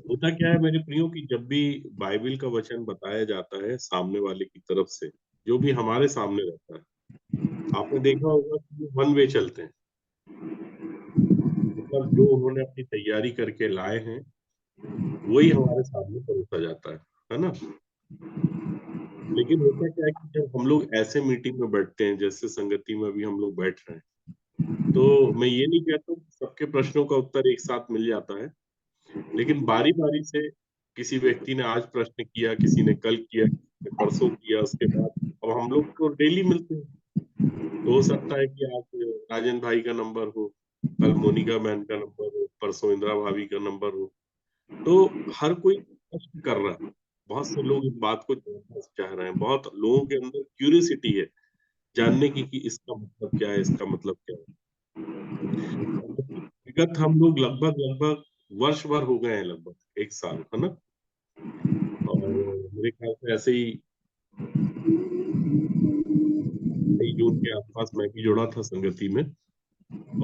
होता क्या है मेरे प्रियो कि जब भी बाइबिल का वचन बताया जाता है सामने वाले की तरफ से, जो भी हमारे सामने रहता है, आपने देखा होगा कि वो वन वे चलते हैं। मतलब जो उन्होंने अपनी तैयारी करके लाए हैं, वही हमारे सामने परोसा जाता है ना? लेकिन होता क्या है कि जब हम लोग ऐसे मीटिंग में बैठते हैं, जैसे संगति में अभी हम लोग बैठ रहे हैं, तो मैं ये नहीं कहता हूँ कि सबके प्रश्नों का उत्तर एक साथ मिल जाता है, लेकिन बारी-बारी से किसी व्यक्ति ने आज प्रश्न किया, किसी ने कल किया, किसी ने परसों किया, उसके बाद अब हम लोग तो डेली मिलते हैं। तो हो सकता है कि आज राजन भाई का नंबर हो, कल मोनिका मैम का नंबर हो, परसों इंदिरा भाभी का नंबर हो। तो हर कोई प्रश्न कर रहा है। बहुत से लोग इस बात को जानना चाह रहे हैं। बहुत लोगों के अंदर क्यूरियोसिटी है, जानने की कि इसका मतलब क्या है, इसका मतलब क्या है। विगत हम लोग लगभग-लगभग वर्ष भर हो गए हैं लगभग 1 साल, है ना? और मेरे ख्याल से ऐसे ही मई जून के आसपास मैं भी जुड़ा था संगति में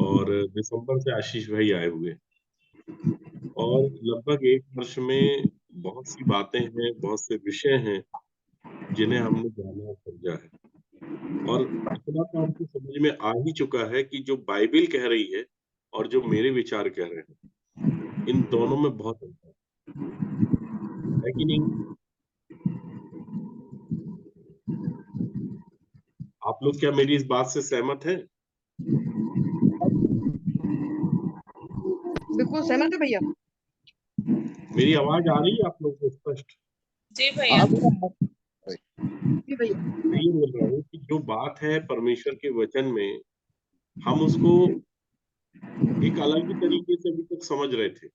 और दिसंबर से आशीष भाई आए हुए और लगभग 1 वर्ष में बहुत सी बातें हैं, बहुत से विषय हैं, जिन्हें हमने जाना और समझा है। और इतना तो हमको समझ में आ ही चुका है कि जो बाइबिल कह रही है और जो मेरे विचार कह रहे हैं, इन दोनों में बहुत अंतर है कि नहीं? आप लोग क्या मेरी इस बात से सहमत हैं? बिल्कुल सहमत है भैया। मेरी आवाज़ आ रही है आप लोगों को स्पष्ट? जी भैया। जी भैया। मैं ये बोल रहा हूँ कि जो बात है परमेश्वर के वचन में, हम उसको एक अलग ही तरीके से अभी तक समझ रहे थे।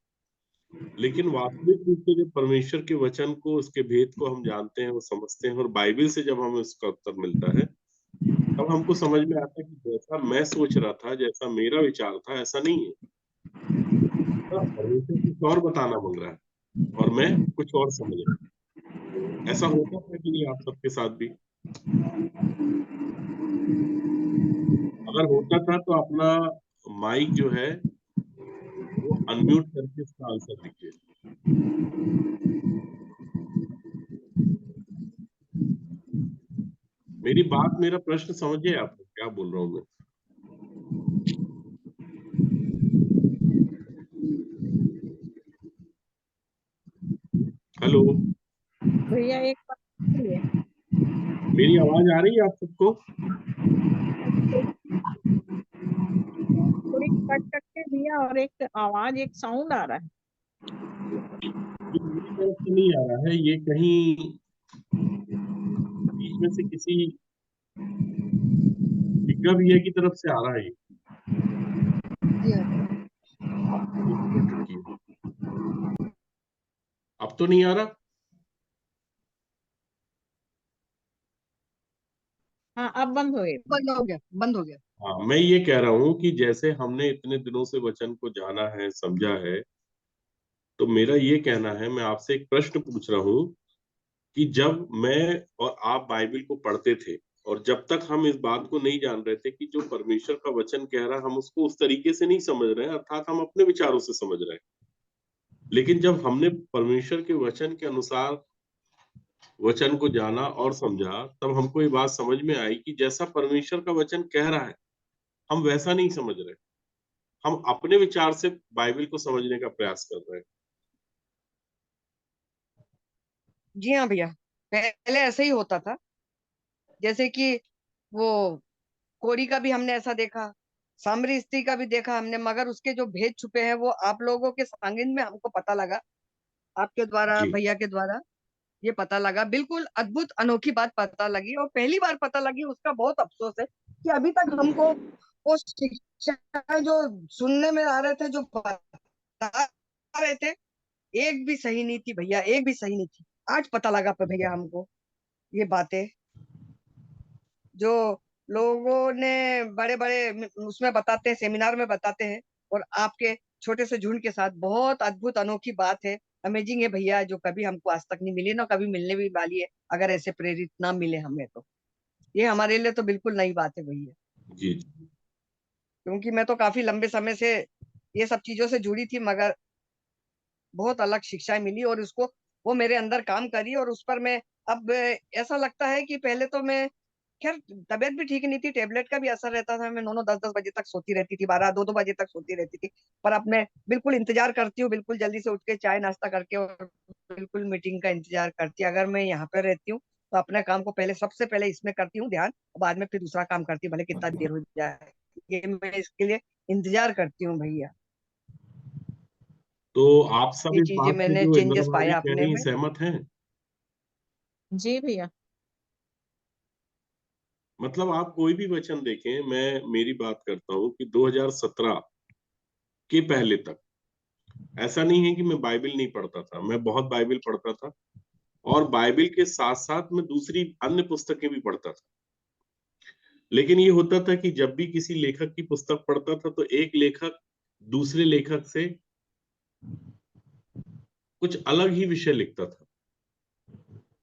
लेकिन वास्तविक रूप से जब परमेश्वर के वचन को, उसके भेद को हम जानते हैं और समझते हैं और बाइबिल से जब हमें उसका उत्तर मिलता है, तब हमको समझ में आता है कि जैसा मैं सोच रहा था, जैसा मेरा विचार था, ऐसा नहीं है। हाँ, परमेश्वर कुछ और बताना माँग रहा है और मैं कुछ और समझ रहा हूँ। ऐसा होता था कि नहीं आप सबके साथ भी? अगर होता था तो अपना माइक जो है, वो अनम्यूट करके इसका आंसर दीजिए। मेरी बात, मेरा प्रश्न समझिए आप लोग, क्या बोल रहा हूँ मैं? हेलो, भैया एक बात सुनिए। मेरी आवाज़ आ रही है आप सबको? थोड़ी कट कट के भैया और एक आवाज, एक साउंड आ रहा है। ये मेरी तरफ से नहीं आ रहा है, ये कहीं बीच में से किसी विज्ञा भैया की तरफ से आ रहा है ये। जी हाँ। 1 मिनट रुकिए। अब तो नहीं आ रहा? हाँ, अब बंद हो गई। बंद हो गया, बंद हो गया। हाँ, मैं ये कह रहा हूँ कि जैसे हमने इतने दिनों से वचन को जाना है, समझा है, तो मेरा ये कहना है, मैं आपसे एक प्रश्न पूछ रहा हूँ कि जब मैं और आप बाइबिल को पढ़ते थे और जब तक हम इस बात को नहीं जान रहे थे कि जो परमेश्वर का वचन कह रहा है, हम उसको उस तरीके से नहीं समझ रहे हैं, अर्थात हम अपने विचारों से समझ रहे हैं। लेकिन जब हमने परमेश्वर के वचन के अनुसार वचन को जाना और समझा, तब हमको ये बात समझ में आई कि जैसा परमेश्वर का वचन कह रहा है, हम वैसा नहीं समझ रहे। हम अपने विचार से बाइबिल को समझने का प्रयास कर रहे हैं। जी हाँ भैया, पहले ऐसे ही होता था। जैसे कि वो कोरी का भी हमने ऐसा देखा, सामरी स्त्री का भी देखा हमने, मगर उसके जो भेद छुपे हैं वो आप लोगों के सांगिन में हमको पता लगा, आपके द्वारा, जी, भैया के द्वारा ये पता लगा। बिल्कुल अद्भुत अनोखी बात पता लगी, और पहली बार पता लगी, उसका बहुत अफसोस है कि अभी तक हमको वो शिक्षा जो सुनने में आ रहे थे, जो बता रहे थे, एक भी सही नहीं थी भैया, एक भी सही नहीं थी। आज पता लगा पर भैया हमको ये बातें, जो लोगों ने बड़े बड़े उसमें बताते हैं, सेमिनार में बताते हैं, और आपके छोटे से झुंड के साथ बहुत अद्भुत अनोखी बात है। अमेजिंग है भैया, जो कभी हमको आज तक नहीं मिली, ना कभी मिलने भी वाली है, अगर ऐसे प्रेरित ना मिले हमें तो। ये हमारे लिए तो बिल्कुल नई बात है भैया, जी, क्योंकि मैं तो काफी लंबे समय से ये सब चीजों से जुड़ी थी, मगर बहुत अलग शिक्षाएं मिली और उसको वो मेरे अंदर काम करी और उस पर मैं अब ऐसा लगता है कि पहले तो मैं खैर तबीयत भी ठीक नहीं थी, टेबलेट का भी असर रहता था, मैं 9-9 10-10 बजे तक सोती रहती थी, 12-2-2 बजे तक सोती रहती थी। पर अब मैं बिल्कुल इंतजार करती हूँ, बिल्कुल जल्दी से उठ के चाय नाश्ता करके और बिल्कुल मीटिंग का इंतजार करती हूँ। अगर मैं यहाँ पे रहती हूँ तो अपने काम को पहले सबसे पहले इसमें करती हूँ ध्यान, बाद में फिर दूसरा काम करती हूँ, भले कितना देर हो जाए। ये मैं इसके लिए इंतजार करती हूँ भैया। तो आप सब ये इस चीजें बात से मैंने जो इंदिरा चेंजेस भाभी पाया कह अपने रही हैं में। सहमत हैं? जी भैया। मतलब आप कोई भी वचन देखें, मैं मेरी बात करता हूँ कि 2017 के पहले तक ऐसा नहीं है कि मैं बाइबल नहीं पढ़ता था, मैं बहुत बाइबल पढ़ता था और बाइबल के साथ साथ मैं दूसरी अन्य पुस्तकें भी पढ़ता था। लेकिन ये होता था कि जब भी किसी लेखक की पुस्तक पढ़ता था तो एक लेखक दूसरे लेखक से कुछ अलग ही विषय लिखता था।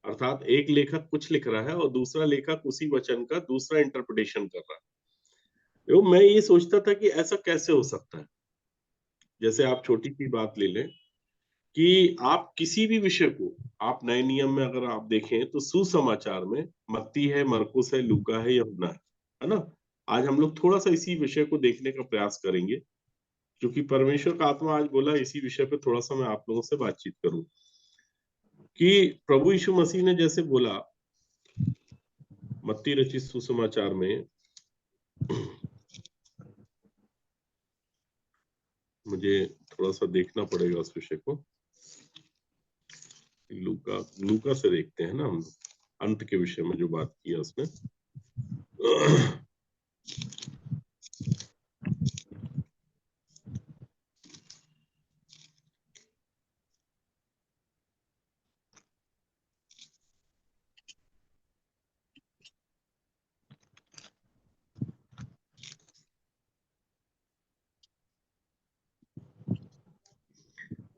अर्थात एक लेखक कुछ लिख रहा है और दूसरा लेखक उसी वचन का दूसरा इंटरप्रिटेशन कर रहा है। तो मैं ये सोचता था कि ऐसा कैसे हो सकता है। जैसे आप छोटी सी बात ले लें कि आप किसी भी विषय को, आप नए नियम में अगर आप देखें तो सुसमाचार में मत्ती है, मरकुस है, लूका है, यूहन्ना है ना? आज हम लोग थोड़ा सा इसी विषय को देखने का प्रयास करेंगे, क्योंकि परमेश्वर का आत्मा आज बोला इसी विषय पे थोड़ा सा मैं आप लोगों से बातचीत करूं कि प्रभु यीशु मसीह ने जैसे बोला मत्ती रचित सुसमाचार में, मुझे थोड़ा सा देखना पड़ेगा उस विषय को, लूका लूका से देखते हैं ना हम अंत के विषय में जो बात की है उसने।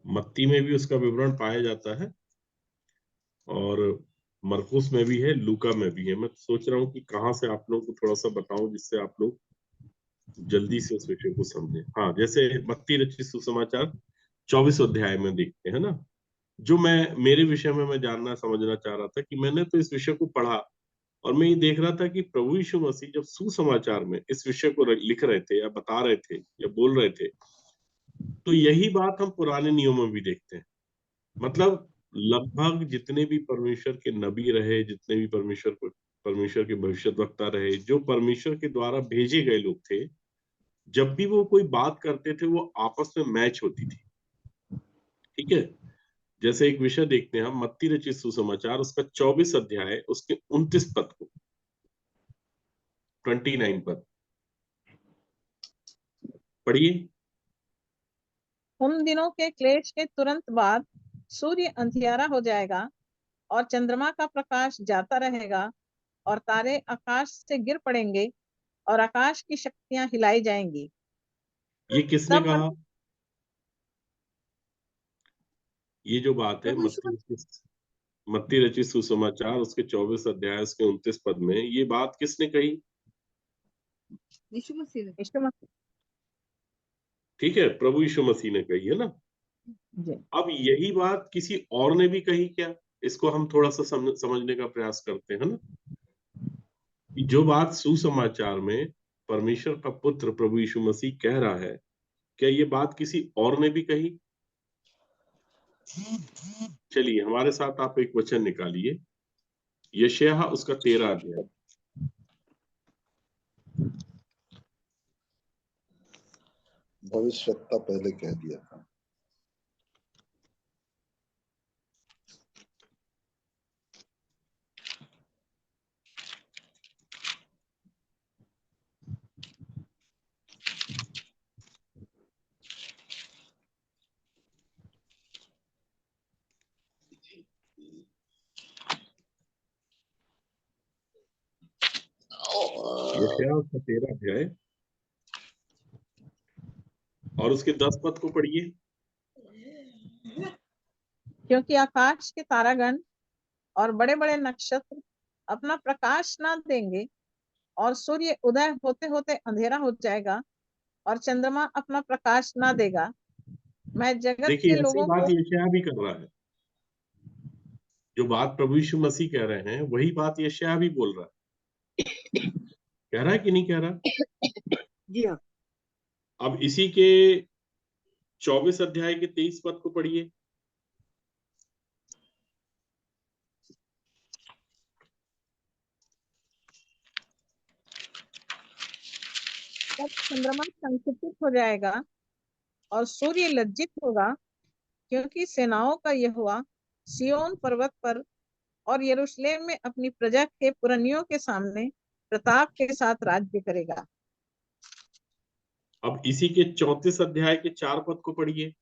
मत्ती में भी उसका विवरण पाया जाता है और मरकुस में भी है, लूका में भी है। मैं सोच रहा हूँ कि कहाँ से आप लोगों को थोड़ा सा बताऊं जिससे आप लोग जल्दी से उस विषय को समझें। हाँ, जैसे मत्ती रचित सुसमाचार 24 अध्याय में देखते हैं ना, जो मैं मेरे विषय में मैं जानना समझना चाह रहा था कि मैंने तो इस विषय को पढ़ा और मैं ये देख रहा था कि प्रभु यीशु मसीह जब सुसमाचार में इस विषय को लिख रहे थे या बता रहे थे या बोल रहे थे, तो यही बात हम पुराने नियम में भी देखते हैं। मतलब लगभग जितने भी परमेश्वर के नबी रहे, जितने भी परमेश्वर के भविष्यद्वक्ता रहे, जो परमेश्वर के द्वारा भेजे गए लोग थे, जब भी वो कोई बात करते थे वो आपस में मैच होती थी। ठीक है? जैसे एक विषय देखते हैं हम, मत्ती रचित सुसमाचार उसका 24 अध्याय उसके 29 पद को, 29 पद पढ़िए। उन दिनों के क्लेश के तुरंत बाद सूर्य अंधियारा हो जाएगा और चंद्रमा का प्रकाश जाता रहेगा और तारे आकाश से गिर पड़ेंगे और आकाश की शक्तियां हिलाई जाएंगी। ये किसने तब कहा? ये जो बात है प्रभु यीशु मत्ती रचित सुसमाचार उसके 24 अध्याय उसके 29 पद में, ये बात किसने कही? यीशु मसीह ने। यीशु मसीह। ठीक है, प्रभु यीशु मसीह ने कही है ना। जी। अब यही बात किसी और ने भी कही क्या? इसको हम थोड़ा सा समझने का प्रयास करते हैं ना, कि जो बात सुसमाचार में परमेश्वर का पुत्र प्रभु यीशु मसीह कह रहा है, क्या ये बात किसी और ने भी कही? चलिए हमारे साथ आप एक वचन निकालिए, यशायाह उसका 13 अध्याय। भविष्यवक्ता पहले कह दिया था। यशायाह उसका 13 अध्याय और उसके 10 पद को पढ़िए। क्योंकि आकाश के तारागण और बड़े बड़े नक्षत्र अपना प्रकाश ना देंगे और सूर्य उदय होते होते अंधेरा हो जाएगा और चंद्रमा अपना प्रकाश ना देगा मैं जगत देखिए के ऐसी लोगों बात को यशायाह भी कर रहा है। जो बात प्रभु यीशु मसीह कह रहे हैं वही बात यशायाह भी बोल रहा है। कह रहा है कि नहीं कह रहा? जी हाँ। अब इसी के 24 अध्याय के 23 पद को पढ़िए। तब चंद्रमा संकुचित हो जाएगा और सूर्य लज्जित होगा, क्योंकि सेनाओं का यहोवा सिय्योन पर्वत पर और यरूशलेम में अपनी प्रजा के पुरनियों के सामने प्रताप के साथ राज्य करेगा। अब इसी के 34 अध्याय के 4 पद को पढ़िए।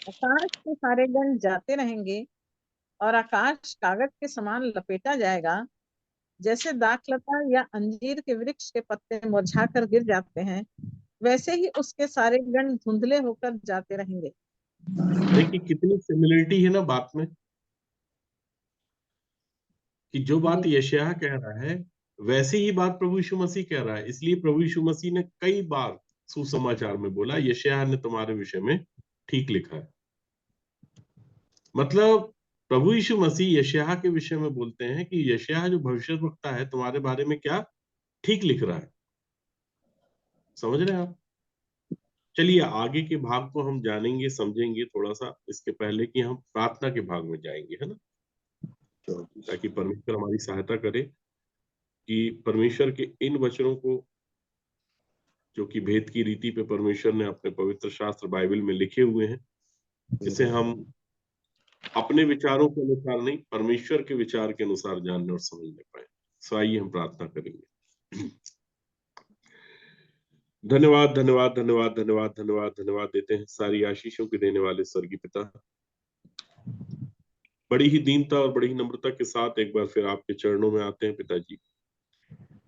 आकाश के सारे गण जाते रहेंगे और आकाश कागज के समान लपेटा जाएगा। जैसे दाखलता या अंजीर के वृक्ष के पत्ते मुरझा कर गिर जाते हैं, वैसे ही उसके सारे गण धुंधले होकर जाते रहेंगे। देखिए कितनी सिमिलरिटी है ना बात में, कि जो बात यशायाह कह रहा है वैसे ही बात प्रभु यीशु मसीह कह रहा है। इसलिए प्रभु यीशु मसीह ने कई बार सुसमाचार में बोला, यशायाह ने तुम्हारे विषय में ठीक लिखा है। मतलब प्रभु यीशु मसीह यशायाह के विषय में बोलते हैं कि यशायाह जो भविष्यवक्ता है तुम्हारे बारे में क्या ठीक लिख रहा है। समझ रहे हैं आप? चलिए आगे के भाग को हम जानेंगे समझेंगे थोड़ा सा, इसके पहले कि हम प्रार्थना के भाग में जाएंगे, है ना, ताकि परमेश्वर हमारी सहायता करे कि परमेश्वर के इन वचनों को, जो कि भेद की रीति पे परमेश्वर ने अपने पवित्र शास्त्र बाइबल में लिखे हुए हैं, इसे हम अपने विचारों के अनुसार नहीं, परमेश्वर के विचार के अनुसार जानने और समझने पाए। सो आइए हम प्रार्थना करेंगे। धन्यवाद धन्यवाद धन्यवाद धन्यवाद धन्यवाद धन्यवाद देते हैं सारी आशीषों के देने वाले स्वर्गीय पिता। बड़ी ही दीनता और बड़ी ही नम्रता के साथ एक बार फिर आपके चरणों में आते हैं पिताजी।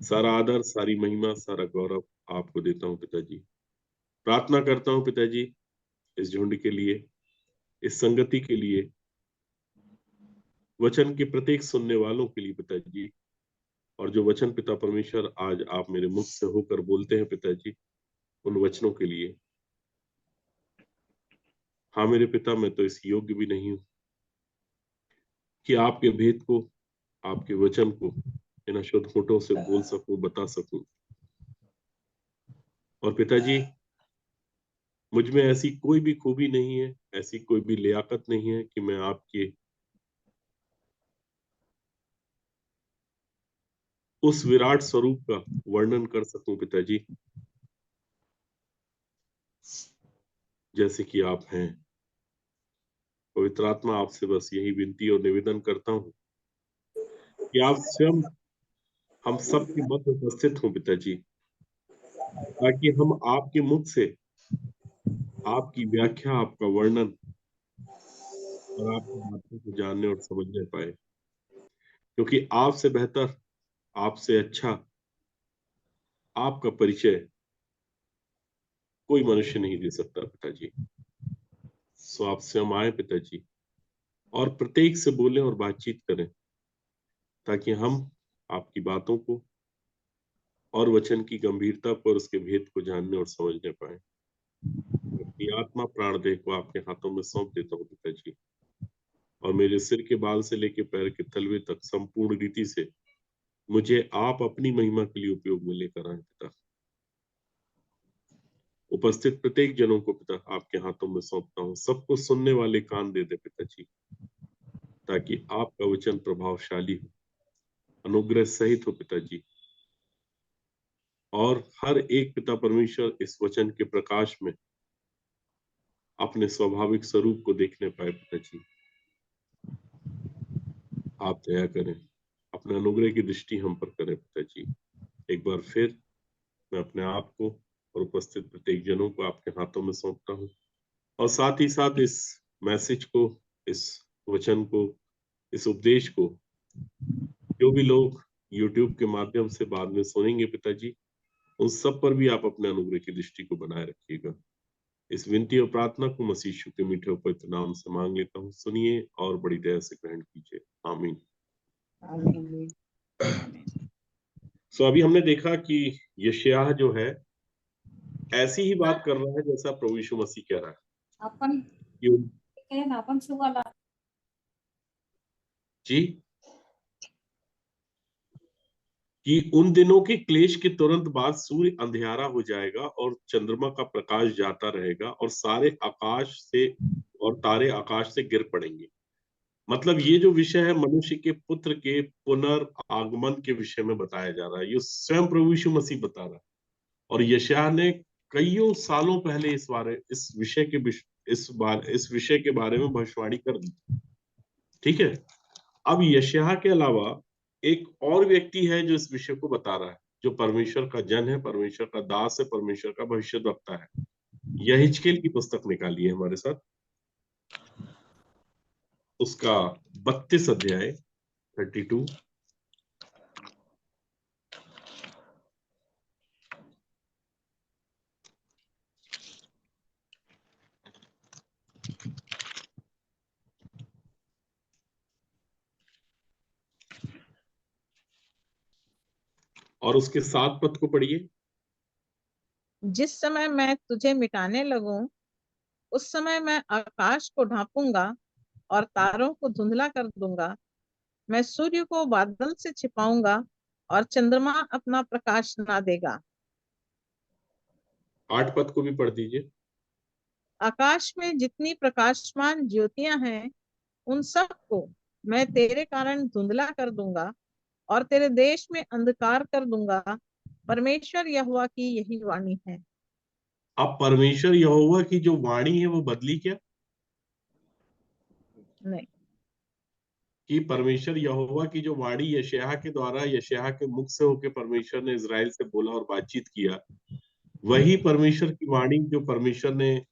सारा आदर, सारी महिमा, सारा गौरव आपको देता हूँ पिताजी। प्रार्थना करता हूँ पिताजी इस झुंड के लिए, इस संगति के लिए, वचन के प्रत्येक सुनने वालों के लिए पिताजी। और जो वचन पिता परमेश्वर आज आप मेरे मुख से होकर बोलते हैं पिताजी, उन वचनों के लिए। हाँ मेरे पिता, मैं तो इस योग्य भी नहीं हूं कि आपके भेद को, आपके वचन को इन अशुद्ध होठों से बोल सकूं, बता सकूं। और पिताजी मुझ में ऐसी कोई भी खूबी नहीं है, ऐसी कोई भी लियाकत नहीं है कि मैं आपके उस विराट स्वरूप का वर्णन कर सकूं पिताजी, जैसे कि आप हैं। पवित्र आत्मा आपसे बस यही विनती और निवेदन करता हूं कि आप स्वयं हम सब के मध्य उपस्थित हों पिताजी, ताकि हम आपके मुख से आपकी व्याख्या, आपका वर्णन और आपकी बातों को जानने और समझने पाए। क्योंकि आपसे बेहतर, आपसे अच्छा आपका परिचय कोई मनुष्य नहीं दे सकता पिताजी। सो आप स्वयं आए पिताजी और प्रत्येक से बोलें और बातचीत करें, ताकि हम आपकी बातों को और वचन की गंभीरता पर उसके भेद को जानने और समझने पाए। अपनी आत्मा प्राण देह को आपके हाथों में सौंप देता हूँ पिताजी, और मेरे सिर के बाल से लेकर पैर के तलवे तक संपूर्ण रीति से मुझे आप अपनी महिमा के लिए उपयोग में लेकर आए पिता। उपस्थित प्रत्येक जनों को पिता आपके हाथों में सौंपता हूँ। सबको सुनने वाले कान दे दे पिताजी, ताकि आपका वचन प्रभावशाली हो, अनुग्रह सहित हो पिताजी, और हर एक पिता परमेश्वर इस वचन के प्रकाश में अपने स्वाभाविक स्वरूप को देखने पाए पिताजी। आप दया करें, अपने अनुग्रह की दृष्टि हम पर करें पिताजी। एक बार फिर मैं अपने आप को और उपस्थित प्रत्येक जनों को आपके हाथों में सौंपता हूँ, और साथ ही साथ इस मैसेज को, इस वचन को, इस उपदेश को जो भी लोग YouTube के माध्यम से बाद में सुनेंगे पिताजी, उन सब पर भी आप अपने अनुग्रह की दृष्टि को बनाए रखिएगा। इस विनती और प्रार्थना को मसीह यीशु के मीठे पवित्र नाम से मांग लेता हूँ, सुनिए और बड़ी दया से ग्रहण कीजिए, आमीन। आमीन। सो अभी हमने देखा कि यशायाह जो है ऐसी ही बात कर रहा है जैसा प्रभु यीशु मसीह कह रहा है अपन कि कहना अपन सुवाला जी कि उन दिनों के क्लेश के तुरंत बाद सूर्य अंधियारा हो जाएगा और चंद्रमा का प्रकाश जाता रहेगा और सारे आकाश से और तारे आकाश से गिर पड़ेंगे। मतलब ये जो विषय है मनुष्य के पुत्र के पुनर्आगमन के विषय में बताया जा रहा है, ये स्वयं प्रभु यीशु मसीह बता रहा है। और यशायाह ने कईयों सालों पहले इस विषय के बारे में भविष्यवाणी कर दी। ठीक है, अब यशायाह के अलावा एक और व्यक्ति है जो इस विषय को बता रहा है, जो परमेश्वर का जन है, परमेश्वर का दास है, परमेश्वर का भविष्यद्वक्ता है। यहेजकेल की पुस्तक निकाली है हमारे साथ, उसका 32 अध्याय 32। और उसके 7 पद को पढ़िए। जिस समय मैं तुझे मिटाने लगूं, उस समय मैं आकाश को ढांपूंगा और तारों को धुंधला कर दूंगा। मैं सूर्य को बादल से छिपाऊंगा और चंद्रमा अपना प्रकाश ना देगा। 8 पद को भी पढ़ दीजिए। आकाश में जितनी प्रकाशमान ज्योतियां हैं, उन सब को मैं तेरे कारण धुंधला कर दूंगा और तेरे देश में अंधकार कर दूंगा। परमेश्वर यहोवा की यही वाणी है। अब परमेश्वर यहोवा की जो वाणी है वो बदली क्या? नहीं, कि परमेश्वर यहोवा की जो वाणी यशायाह के द्वारा, यशायाह के मुख से होकर परमेश्वर ने इजराइल से बोला और बातचीत किया, वही परमेश्वर की वाणी जो परमेश्वर ने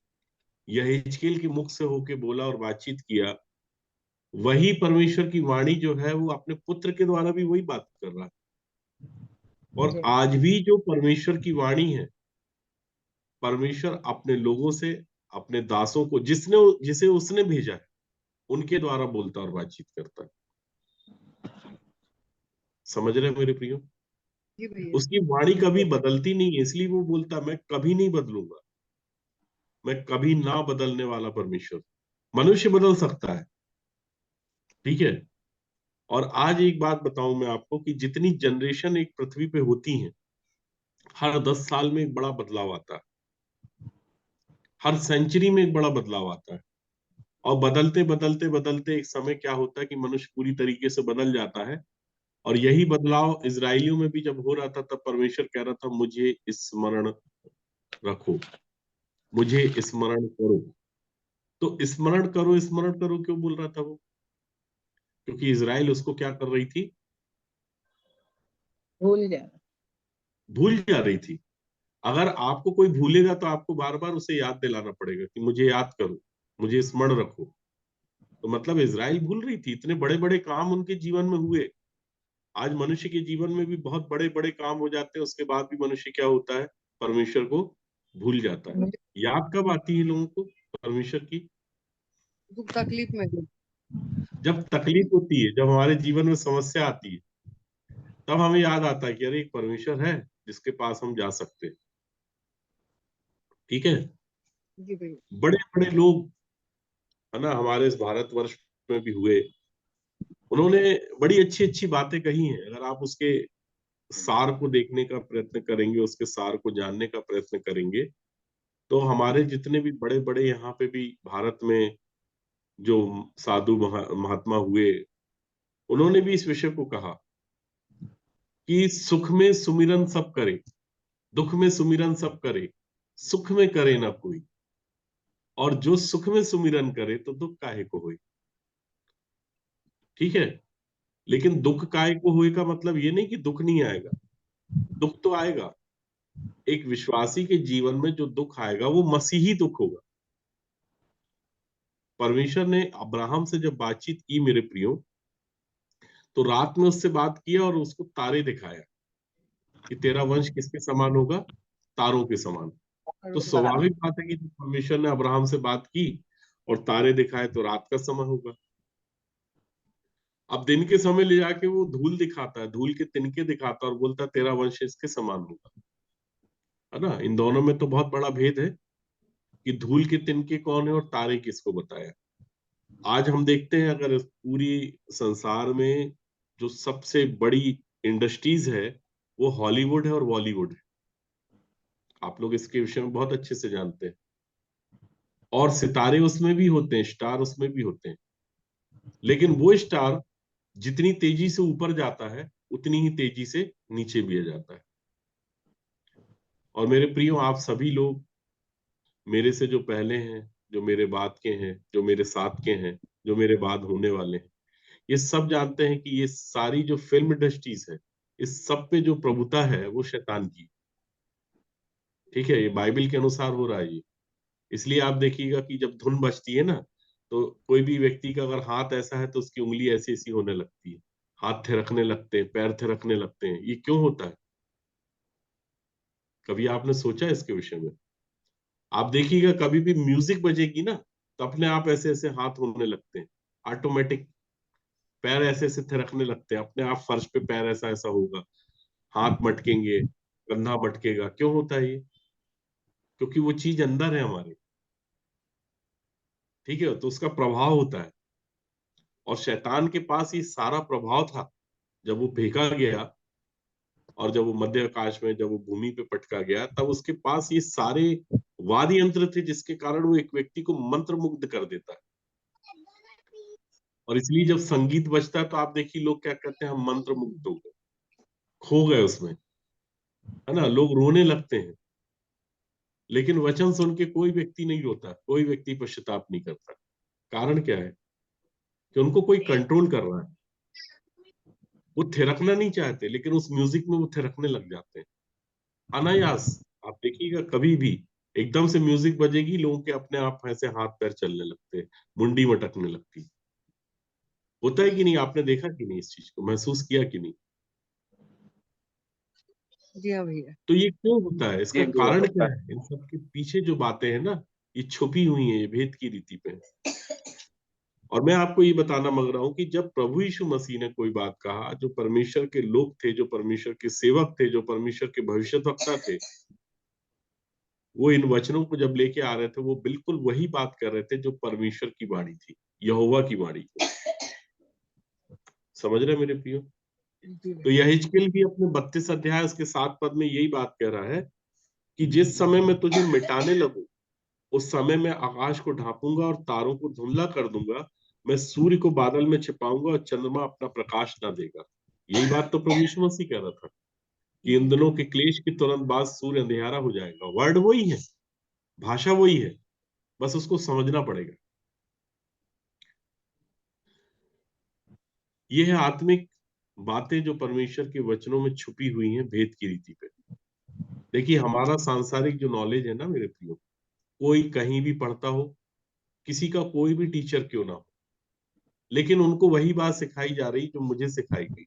यहेजकेल के मुख से होकर बोला और बातचीत किया, वही परमेश्वर की वाणी जो है वो अपने पुत्र के द्वारा भी वही बात कर रहा है। और जी। आज भी जो परमेश्वर की वाणी है, परमेश्वर अपने लोगों से, अपने दासों को जिसे उसने भेजा है, उनके द्वारा बोलता और बातचीत करता है। समझ रहे हैं मेरे प्रियो? जी भैया। उसकी वाणी कभी बदलती नहीं है, इसलिए वो बोलता मैं कभी नहीं बदलूंगा, मैं कभी ना बदलने वाला परमेश्वर। मनुष्य बदल सकता है, ठीक है। और आज एक बात बताऊं मैं आपको कि जितनी जनरेशन एक पृथ्वी पे होती है, हर 10 साल में एक बड़ा बदलाव आता है, हर सेंचुरी में एक बड़ा बदलाव आता है। और बदलते बदलते बदलते एक समय क्या होता है कि मनुष्य पूरी तरीके से बदल जाता है। और यही बदलाव इजराइलियों में भी जब हो रहा था, तब परमेश्वर कह रहा था मुझे स्मरण रखो, मुझे स्मरण करो। तो स्मरण करो क्यों बोल रहा था वो? क्योंकि इजराइल उसको क्या कर रही थी? भूल जा। भूल जा रही थी। अगर आपको कोई भूलेगा तो आपको बार बार उसे याद दिलाना पड़ेगा कि मुझे याद करो, मुझे स्मरण रखो। तो मतलब इजराइल भूल रही थी, इतने बड़े बड़े काम उनके जीवन में हुए। आज मनुष्य के जीवन में भी बहुत बड़े बड़े काम हो जाते हैं, उसके बाद भी मनुष्य क्या होता है? परमेश्वर को भूल जाता है। याद कब आती है लोगों को परमेश्वर की? दुख तकलीफ में भी। जब तकलीफ होती है, जब हमारे जीवन में समस्या आती है, तब हमें याद आता है कि अरे एक परमेश्वर है जिसके पास हम जा सकते हैं। ठीक है। जी भैया। बड़े बड़े लोग है ना, हमारे इस भारतवर्ष में भी हुए, उन्होंने बड़ी अच्छी अच्छी बातें कही हैं। अगर आप उसके सार को देखने का प्रयत्न करेंगे, उसके सार को जानने का प्रयत्न करेंगे, तो हमारे जितने भी बड़े बड़े यहाँ पे भी भारत में जो महात्मा हुए, उन्होंने भी इस विषय को कहा कि सुख में सुमिरन सब करे, दुख में सुमिरन सब करे, सुख में करे ना कोई, और जो सुख में सुमिरन करे तो दुख काहे को होए। ठीक है। लेकिन दुख काहे को होए का मतलब ये नहीं कि दुख नहीं आएगा, दुख तो आएगा। एक विश्वासी के जीवन में जो दुख आएगा वो मसीही दुख होगा। परमेश्वर ने अब्राहम से जब बातचीत की मेरे प्रियो, तो रात में उससे बात किया और उसको तारे दिखाया कि तेरा वंश किसके समान होगा? तारों के समान। तो स्वाभाविक बात है कि जब परमेश्वर ने अब्राहम से बात की और तारे दिखाए तो रात का समय होगा। अब दिन के समय ले जाके वो धूल दिखाता है, धूल के तिनके दिखाता है और बोलता है तेरा वंश इसके समान होगा, है ना। इन दोनों में तो बहुत बड़ा भेद है कि धूल के तिनके कौन है और तारे किसको बताया। आज हम देखते हैं अगर पूरी संसार में जो सबसे बड़ी इंडस्ट्रीज है वो हॉलीवुड है और बॉलीवुड है। आप लोग इसके विषय में बहुत अच्छे से जानते हैं, और सितारे उसमें भी होते हैं, स्टार उसमें भी होते हैं, लेकिन वो स्टार जितनी तेजी से ऊपर जाता है उतनी ही तेजी से नीचे भी आ जाता है। और मेरे प्रियो, आप सभी लोग मेरे से जो पहले हैं, जो मेरे बाद के हैं, जो मेरे साथ के हैं, जो मेरे बाद होने वाले हैं, ये सब जानते हैं कि ये सारी जो फिल्म इंडस्ट्रीज है, इस सब पे जो प्रभुता है वो शैतान की। ठीक है, ये बाइबल के अनुसार हो रहा है ये। इसलिए आप देखिएगा कि जब धुन बजती है ना, तो कोई भी व्यक्ति का अगर हाथ ऐसा है तो उसकी उंगली ऐसी ऐसी होने लगती है, हाथ थिरकने लगते हैं, पैर थिरकने लगते हैं। ये क्यों होता है? कभी आपने सोचा इसके विषय में? आप देखिएगा कभी भी म्यूजिक बजेगी ना, तो अपने आप ऐसे ऐसे हाथ होने लगते हैं, ऑटोमेटिक पैर ऐसे ऐसे थिरकने लगते हैं, अपने आप फर्श पे पैर ऐसा ऐसा होगा, हाथ मटकेंगे, कंधा मटकेगा। क्यों होता है ये? क्योंकि वो चीज अंदर है हमारे। ठीक है, तो उसका प्रभाव होता है। और शैतान के पास ये सारा प्रभाव था जब वो फेंका गया, और जब वो मध्य आकाश में, जब वो भूमि पे पटका गया, तब उसके पास ये सारे वाद्य यंत्र थे जिसके कारण वो एक व्यक्ति को मंत्र मुग्ध कर देता है। और इसलिए जब संगीत बजता है तो आप देखिए लोग क्या कहते हैं, हम मंत्र मुग्ध हो गए, खो गए उसमें, है ना। लोग रोने लगते हैं, लेकिन वचन सुन के कोई व्यक्ति नहीं रोता, कोई व्यक्ति पश्चाताप नहीं करता। कारण क्या है? कि उनको कोई कंट्रोल कर रहा है। वो थिरकना नहीं चाहते, लेकिन उस म्यूजिक में वो थिरकने लग जाते हैं अनायास। आप देखिएगा कभी भी एकदम से म्यूजिक बजेगी, लोगों के अपने आप ऐसे हाथ पैर चलने लगते हैं, मुंडी मटकने लगती है। होता है कि नहीं? आपने देखा कि नहीं? इस चीज को महसूस किया कि नहीं? जी हाँ भैया। तो ये क्यों होता है? इसका कारण क्या है? इन सब के पीछे जो बातें हैं ना, ये छुपी हुई हैं, ये भेद की रीति पे। और मैं आपको ये बताना मांग रहा हूं कि जब प्रभु यीशु मसीह ने कोई बात कहा, जो परमेश्वर के लोग थे, जो परमेश्वर के सेवक थे, जो परमेश्वर के भविष्यद्वक्ता थे, वो इन वचनों को जब लेके आ रहे थे, वो बिल्कुल वही बात कर रहे थे जो परमेश्वर की वाणी थी, यहोवा की वाणी। समझ रहे हैं मेरे प्रियो? तो यहेजकेल भी अपने 32 अध्याय उसके 7 पद में यही बात कह रहा है कि जिस समय मैं तुझे मिटाने लगूं, उस समय मैं आकाश को ढांपूंगा और तारों को धुंधला कर दूंगा। मैं सूर्य को बादल में छिपाऊंगा और चंद्रमा अपना प्रकाश ना देगा। यही बात तो प्रभु यीशु मसीह कह रहा था कि इन दिनों के क्लेश के तुरंत बाद सूर्य अंधियारा हो जाएगा। वर्ड वही है, भाषा वही है, बस उसको समझना पड़ेगा। ये है आत्मिक बातें जो परमेश्वर के वचनों में छुपी हुई हैं, भेद की रीति पे। देखिए, हमारा सांसारिक जो नॉलेज है ना मेरे प्रियो, कोई कहीं भी पढ़ता हो, किसी का कोई भी टीचर क्यों ना हो, लेकिन उनको वही बात सिखाई जा रही जो मुझे सिखाई गई।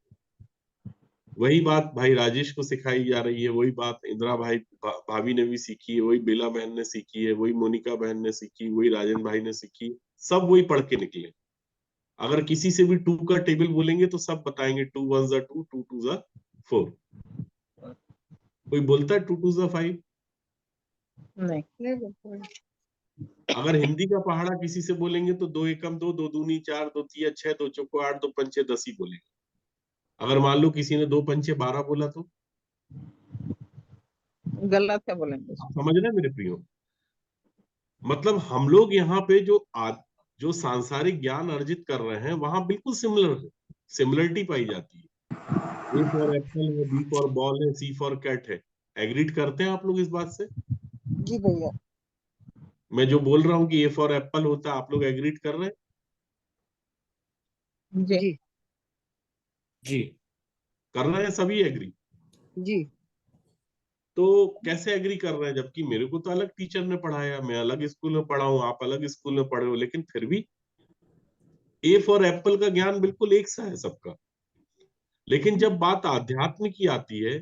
वही बात भाई राजेश को सिखाई जा रही है, वही बात इंदिरा भाभी ने भी सीखी है, वही बेला बहन ने सीखी है, वही मोनिका बहन ने सीखी, वही राजन भाई ने सीखी। सब वही पढ़ के निकले। अगर किसी से भी 2 का टेबल बोलेंगे तो सब बताएंगे 2 1 जा 2, 2 2 जा 4। कोई बोलता है 2 2 जा 5? नहीं। अगर हिंदी का पहाड़ा किसी से बोलेंगे तो 2 एकम 2, 2 दूनी 4, 2 तिया 6, 2 चौको 8, 2 पंचे 10 ही बोलेंगे। अगर मान लो किसी ने 2 पंचे 12 बोला तो गलत है बोलेंगे। आप समझ रहे हैं मेरे प्रियो? मतलब हम लोग यहाँ पे जो सांसारिक ज्ञान अर्जित कर रहे हैं, वहां बिल्कुल सिमिलरिटी पाई जाती है। ए फॉर एप्पल है, बी फॉर बॉल है, सी फॉर कैट है। एग्रीड करते हैं आप लोग इस बात से? जी भैया। मैं जो बोल रहा हूँ कि ए फॉर एप्पल होता है, आप लोग एग्रीड कर रहे हैं? जी जी जी, कर रहे हैं, सभी एग्री। जी। तो कैसे एग्री कर रहे हैं जबकि मेरे को तो अलग टीचर ने पढ़ाया, मैं अलग स्कूल में पढ़ा हूँ, आप अलग स्कूल में पढ़े हो, लेकिन फिर भी ए फॉर एप्पल का ज्ञान बिल्कुल एक सा है सबका। लेकिन जब बात आध्यात्म की आती है,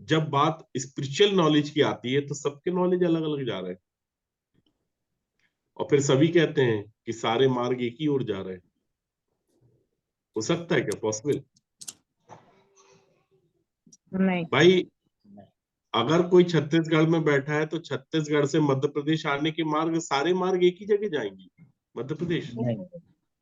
जब बात स्पिरिचुअल नॉलेज की आती है तो सबके नॉलेज अलग अलग जा रहे हैं, और फिर सभी कहते हैं कि सारे मार्ग एक ही ओर जा रहे हैं। हो सकता है क्या पॉसिबल? नहीं। भाई अगर कोई छत्तीसगढ़ में बैठा है तो छत्तीसगढ़ से मध्य प्रदेश आने के मार्ग, सारे मार्ग एक ही जगह जाएंगे मध्य प्रदेश। नहीं,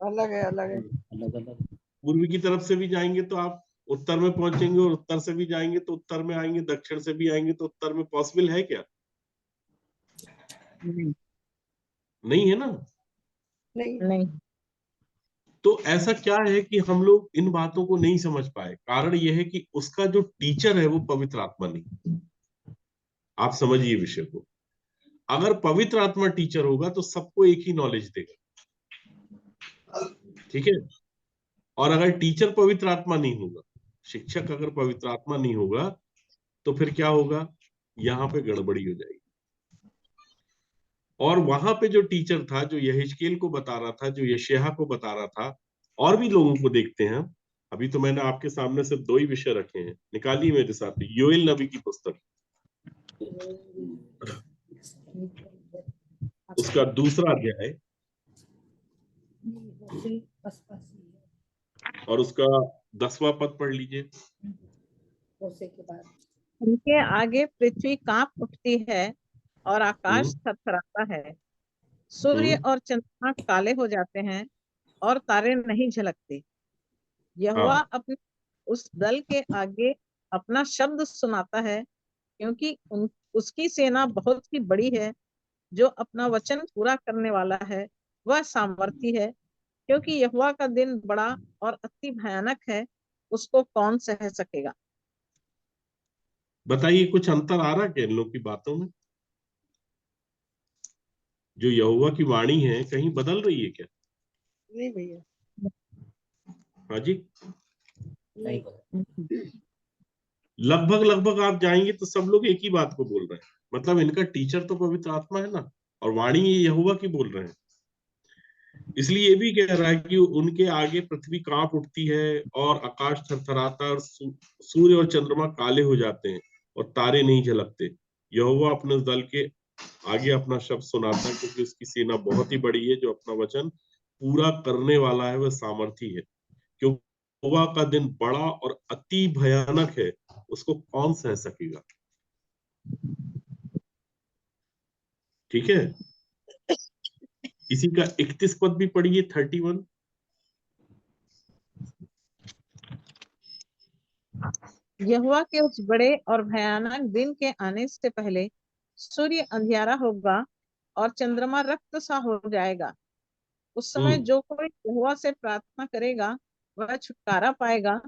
अलग है, अलग है। अलग अलग। पूर्व की तरफ से भी जाएंगे तो आप उत्तर में पहुंचेंगे, और उत्तर से भी जाएंगे तो उत्तर में आएंगे, दक्षिण से भी आएंगे तो उत्तर में। पॉसिबल है क्या? नहीं। नहीं है ना। नहीं, नहीं। तो ऐसा क्या है कि हम लोग इन बातों को नहीं समझ पाए? कारण यह है कि उसका जो टीचर है वो पवित्र आत्मा नहीं। आप समझिए विषय को। अगर पवित्र आत्मा टीचर होगा तो सबको एक ही नॉलेज देगा, ठीक है। और अगर टीचर पवित्र आत्मा नहीं होगा, शिक्षक अगर पवित्र आत्मा नहीं होगा, तो फिर क्या होगा? यहाँ पे गड़बड़ी हो जाएगी। और वहां पे जो टीचर था, जो यहेजकेल को बता रहा था, जो यशायाह को बता रहा था, और भी लोगों को देखते हैं। अभी तो मैंने आपके सामने सिर्फ 2 ही विषय रखे हैं, निकालिए मेरे साथ योएल नबी की पुस्तक, उसका 2रा अध्याय और उसका 10वां पद पढ़ लीजिए। उनके आगे पृथ्वी कांप उठती है और आकाश हम्म, थरथराता है। सूर्य हम्म, और चंद्रमा काले हो जाते हैं और तारे नहीं झलकते। यहोवा हाँ। अपने उस दल के आगे अपना शब्द सुनाता है, क्योंकि उसकी सेना बहुत ही बड़ी है। जो अपना वचन पूरा करने वाला है वह सामर्थी है, क्योंकि यहोवा का दिन बड़ा और अति भयानक है, उसको कौन सह सकेगा। बताइए कुछ अंतर आ रहा है क्या इन लोग की बातों में? जो यहोवा की वाणी है कहीं बदल रही है क्या? नहीं भैया। हाँ जी। नहीं पता। लगभग लगभग आप जाएंगे तो सब लोग एक ही बात को बोल रहे हैं। मतलब इनका टीचर तो पवित्र आत्मा है ना, और वाणी ये यहोवा की बोल रहे हैं। इसलिए ये भी कह रहा है कि उनके आगे पृथ्वी कांप उठती है और आकाश थरथराता है, और सूर्य और चंद्रमा काले हो जाते हैं और तारे नहीं झलकते। यहोवा अपने दल के आगे अपना शब्द सुनाता है, क्योंकि उसकी सेना बहुत ही बड़ी है। जो अपना वचन पूरा करने वाला है वह सामर्थी है। क्योंकि यहोवा का दिन बड़ा और अति भयानक है, उसको कौन सह सकेगा? ठीक है। इसी का 31 पद भी पढ़िए, 31। यहोवा के उस बड़े और भयानक दिन के आने से पहले सूर्य अंधियारा होगा और चंद्रमा रक्त सा हो जाएगा। उस समय हम्म। जो कोई यहोवा से प्रार्थना करेगा वह छुटकारा पाएगा,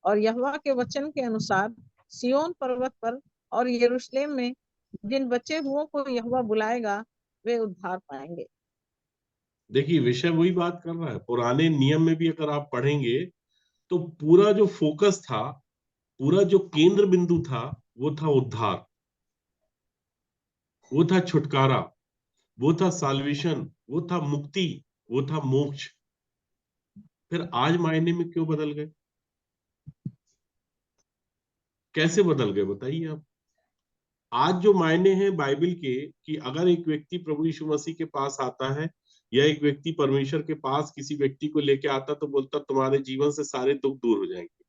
और यहोवा के वचन के अनुसार सिय्योन पर्वत पर और यरूशलेम में जिन बचे हुओं को यहोवा बुलाएगा वे उद्धार पाएंगे। देखिए विषय वही बात कर रहा है। पुराने नियम में भी अगर आप पढ़ेंगे तो पूरा जो फोकस था, पूरा जो केंद्र बिंदु था, वो था उद्धार, वो था छुटकारा, वो था साल्वेशन, वो था मुक्ति, वो था मोक्ष। फिर आज मायने में क्यों बदल गए? कैसे बदल गए बताइए आप। आज जो मायने हैं बाइबल के, कि अगर एक व्यक्ति प्रभु यीशु मसीह के पास आता है, या एक व्यक्ति परमेश्वर के पास किसी व्यक्ति को लेके आता, तो बोलता तुम्हारे जीवन से सारे दुख दूर हो जाएंगे,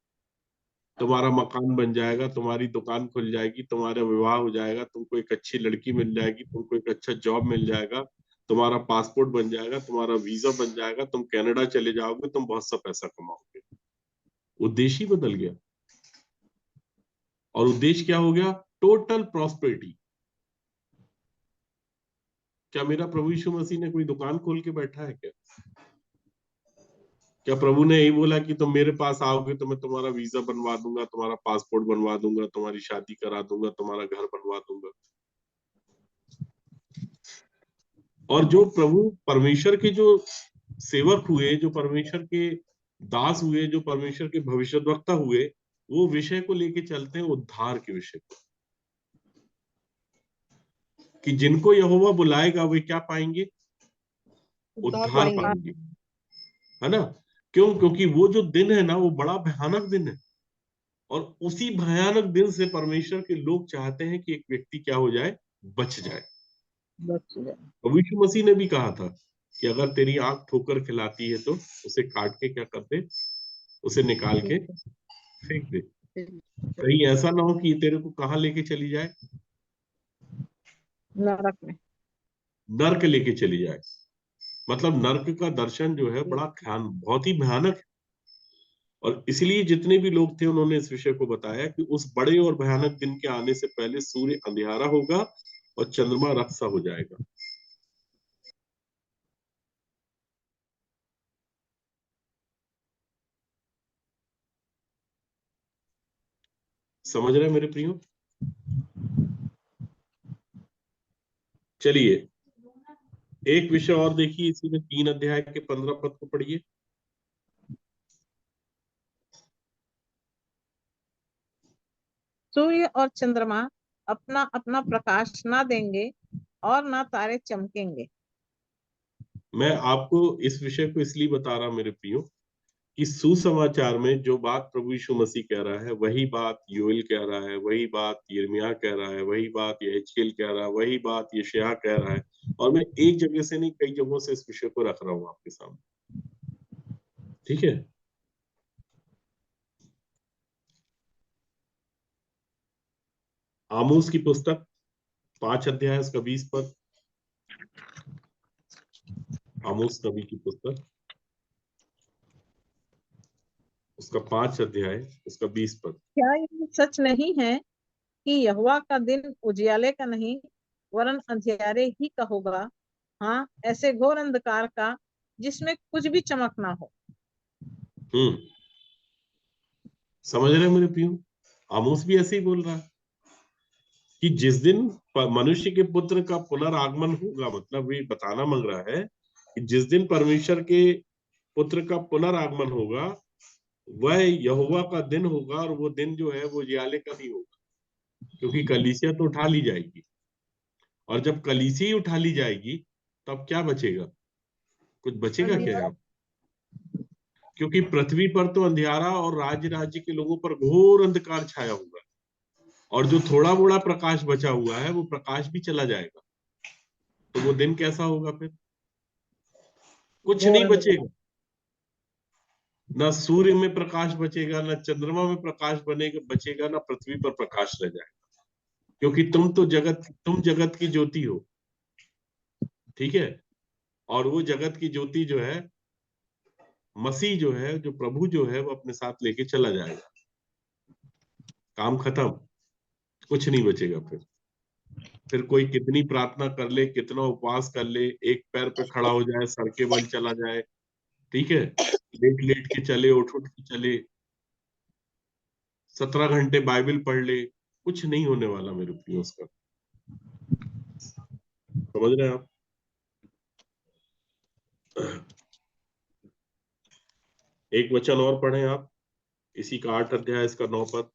तुम्हारा मकान बन जाएगा, तुम्हारी दुकान खुल जाएगी, तुम्हारा विवाह हो जाएगा, तुमको एक अच्छी लड़की मिल जाएगी, तुमको एक अच्छा जॉब मिल जाएगा, तुम्हारा पासपोर्ट बन जाएगा, तुम्हारा वीजा बन जाएगा, तुम कनाडा चले जाओगे, तुम बहुत सा पैसा कमाओगे। उद्देश्य ही बदल गया। और उद्देश्य क्या हो गया? Total prosperity. क्या मेरा प्रभु यीशु मसीह ने कोई दुकान खोल के बैठा है क्या? क्या प्रभु ने यही बोला कि तुम मेरे पास आओगे तो मैं तुम्हारा वीजा बनवा दूंगा, तुम्हारा पासपोर्ट बनवा दूंगा, तुम्हारी शादी करा दूंगा, तुम्हारा घर बनवा दूंगा? और जो प्रभु परमेश्वर के जो सेवक हुए, जो परमेश्वर के दास हुए, जो परमेश्वर के भविष्यद्वक्ता हुए, वो विषय को लेके चलते हैं, उद्धार के विषय को, कि जिनको यहोवा बुलाएगा वे क्या पाएंगे? उद्धार पाएंगे, है ना। क्यों? क्योंकि वो जो दिन है ना, वो बड़ा भयानक दिन है, और उसी भयानक दिन से परमेश्वर के लोग चाहते हैं कि एक व्यक्ति क्या हो जाए, बच जाए। बच जाए। प्रभु यीशु मसीह ने भी कहा था कि अगर तेरी आंख ठोकर खिलाती है तो उसे काट के क्या कर दे, उसे निकाल के फेंक दे। कहीं ऐसा ना हो कि तेरे को कहाँ लेके चली जाए, नरक में। नर्क लेके चली जाए। मतलब नर्क का दर्शन जो है बड़ा बहुत ही भयानक है। और इसलिए जितने भी लोग थे उन्होंने इस विषय को बताया कि उस बड़े और भयानक दिन के आने से पहले सूर्य अंधियारा होगा और चंद्रमा रक्त सा हो जाएगा। समझ रहे हैं मेरे प्रियो? चलिए एक विषय और देखिए, इसी में 3 अध्याय के 15 पद को पढ़िए। सूर्य और चंद्रमा अपना अपना प्रकाश ना देंगे और ना तारे चमकेंगे। मैं आपको इस विषय को इसलिए बता रहा मेरे प्रियो कि सुसमाचार में जो बात प्रभु यीशु मसीह कह रहा है, वही बात योएल कह रहा है, वही बात यिर्मयाह कह रहा है, वही बात यहेजकेल कह रहा है, वही बात यशायाह कह रहा है। और मैं एक जगह से नहीं, कई जगहों से इस विषय को रख रहा हूं आपके सामने। ठीक है? आमोस की पुस्तक 5 अध्याय उसका 20 पद। आमोस नबी की पुस्तक उसका 5 अध्याय उसका 20 पद। क्या ये सच नहीं है कि यहोवा का दिन उजियाले का नहीं वरन अंधियारे ही का होगा, हाँ ऐसे घोर अंधकार का जिसमें कुछ भी चमक ना हो। समझ रहे हैं मेरे प्रियो? आमोस भी ऐसे ही बोल रहा है कि जिस दिन मनुष्य के पुत्र का पुनरागमन होगा, मतलब ये बताना मांग रहा है कि जिस दिन परमेश्वर के पुत्र का पुनरागमन होगा वह यहोवा का दिन होगा, और वो दिन जो है वो उजियाले का नहीं होगा, क्योंकि कलीसिया तो उठा ली जाएगी। और जब कलीसिया ही उठा ली जाएगी तब क्या बचेगा? कुछ बचेगा क्या अंधियारा। यहाँ? क्योंकि पृथ्वी पर तो अंधियारा और राज्य राज्य के लोगों पर घोर अंधकार छाया हुआ है, और जो थोड़ा मोड़ा प्रकाश बचा हुआ है वो प्रकाश भी चला जाएगा। तो वो दिन कैसा होगा फिर? कुछ घोर नहीं अंधकार। बचेगा। ना सूर्य में प्रकाश बचेगा, ना चंद्रमा में प्रकाश बनेगा बचेगा, ना पृथ्वी पर प्रकाश रह जाएगा। क्योंकि तुम जगत की ज्योति हो। ठीक है? और वो जगत की ज्योति जो है मसीह जो है, जो प्रभु जो है, वो अपने साथ लेके चला जाएगा। काम खत्म, कुछ नहीं बचेगा फिर कोई कितनी प्रार्थना कर ले, कितना उपवास कर ले, एक पैर पे खड़ा हो जाए, सर के बल चला जाए, ठीक है, लेट लेट के चले, उठ उठ के चले, 17 घंटे बाइबल पढ़ ले, कुछ नहीं होने वाला मेरे प्रियो उसका। समझ रहे हैं आप? एक वचन और पढ़ें आप, इसी का 8 अध्याय इसका 9 पद।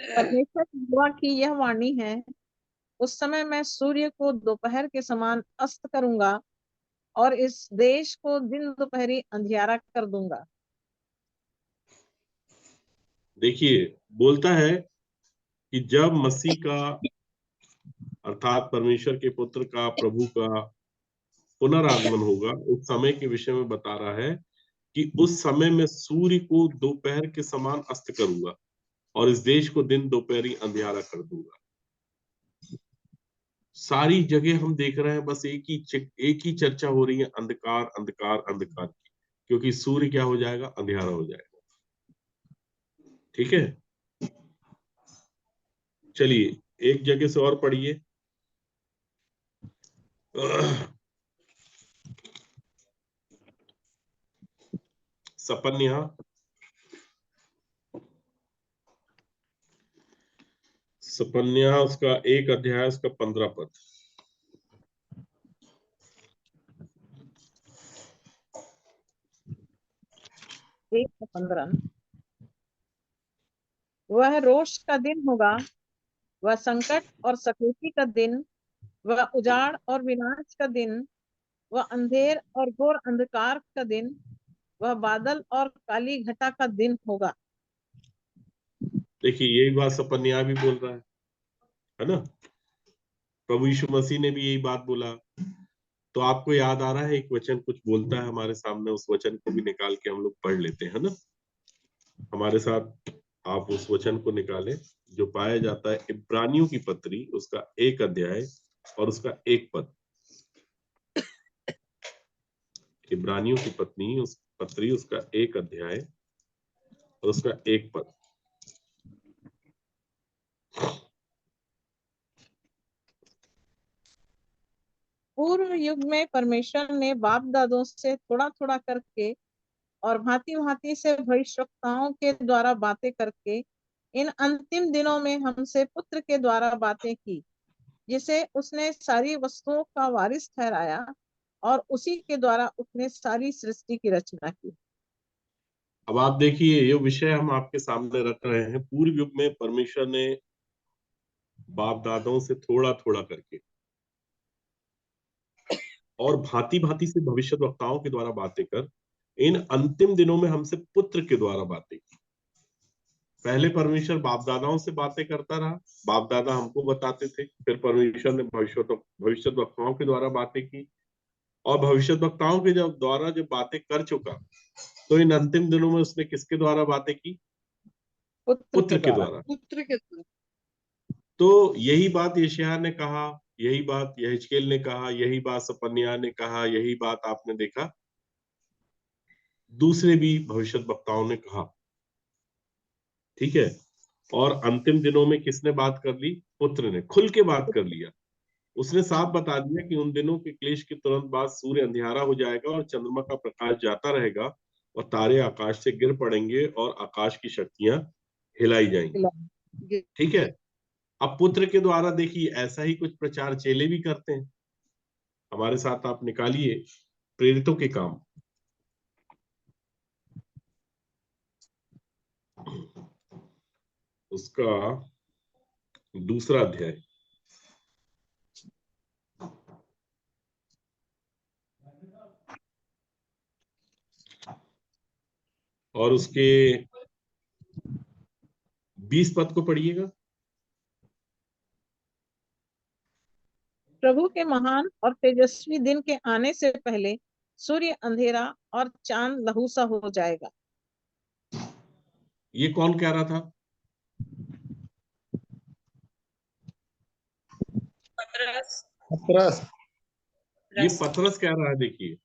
परमेश्वर यहोवा की यह वाणी है, उस समय मैं सूर्य को दोपहर के समान अस्त करूंगा और इस देश को दिन दोपहरी अंधियारा कर दूंगा। देखिए बोलता है कि जब मसीह का, अर्थात परमेश्वर के पुत्र का, प्रभु का पुनरागमन होगा, उस समय के विषय में बता रहा है कि उस समय में सूर्य को दोपहर के समान अस्त करूंगा और इस देश को दिन दोपहरी अंधियारा कर दूंगा। सारी जगह हम देख रहे हैं बस एक ही चर्चा हो रही है, अंधकार अंधकार अंधकार की, क्योंकि सूर्य क्या हो जाएगा? अंधियारा हो जाएगा। ठीक है? चलिए एक जगह से और पढ़िए। सपन्या सपन्या उसका 1 अध्याय उसका 15 पद। 1:15। वह रोष का दिन होगा, वह संकट और सकेती का दिन, वह उजाड़ और विनाश का दिन, वह अंधेर और घोर अंधकार का दिन, वह बादल और काली घटा का दिन होगा। देखिए यही बात सपन्या भी बोल रहा है ना। प्रभु यीशु मसीह ने भी यही बात बोला। तो आपको याद आ रहा है एक वचन कुछ बोलता है हमारे सामने, उस वचन को भी निकाल के हम लोग पढ़ लेते हैं ना हमारे साथ। आप उस वचन को निकालें जो पाया जाता है इब्रानियों की पत्री, उसका 1 अध्याय और उसका 1 पद। इब्रानियों की पत्नी उस पत्री उसका 1 अध्याय और उसका 1 पद। पूर्व युग में परमेश्वर ने बाप दादों से थोड़ा थोड़ा करके और भांति भांति से भविष्यवक्ताओं के द्वारा बातें करके इन अंतिम दिनों में हमसे पुत्र के द्वारा बातें की, जिसे उसने सारी वस्तुओं का वारिस ठहराया और उसी के द्वारा उसने सारी सृष्टि की रचना की। अब आप देखिए ये विषय हम आपके सामने रख रहे हैं। पूर्व युग में परमेश्वर ने बाप दादाओं से थोड़ा थोड़ा करके और भांति भांति से भविष्यद्वक्ताओं के द्वारा बातें कर इन अंतिम दिनों में हमसे पुत्र के द्वारा बातें की। पहले परमेश्वर बाप दादाओं से बातें करता रहा, बाप दादा हमको बताते थे, फिर परमेश्वर ने भविष्यद्वक्ताओं के द्वारा बातें की, और भविष्यद्वक्ताओं के जब द्वारा जब बातें कर चुका तो इन अंतिम दिनों में उसने किसके द्वारा बातें की? पुत्र के द्वारा। पुत्र के द्वारा। तो यही बात यशायाह ने कहा, यही बात यहेजकेल ने कहा, यही बात सपन्याह ने कहा, यही बात आपने देखा दूसरे भी भविष्यद्वक्ताओं ने कहा। ठीक है। और अंतिम दिनों में किसने बात कर ली? पुत्र ने खुल के बात कर लिया। उसने साफ बता दिया कि उन दिनों के क्लेश के तुरंत बाद सूर्य अंधियारा हो जाएगा और चंद्रमा का प्रकाश जाता रहेगा और तारे आकाश से गिर पड़ेंगे और आकाश की शक्तियां हिलाई जाएंगी। ठीक है। अब पुत्र के द्वारा देखिए ऐसा ही कुछ प्रचार चेले भी करते हैं। हमारे साथ आप निकालिए प्रेरितों के काम, उसका 2 अध्याय और उसके 20 पद को पढ़िएगा। प्रभु के महान और तेजस्वी दिन के आने से पहले सूर्य अंधेरा और चांद लहू सा हो जाएगा। ये कौन कह रहा था? पतरस। ये पतरस कह रहा है। देखिए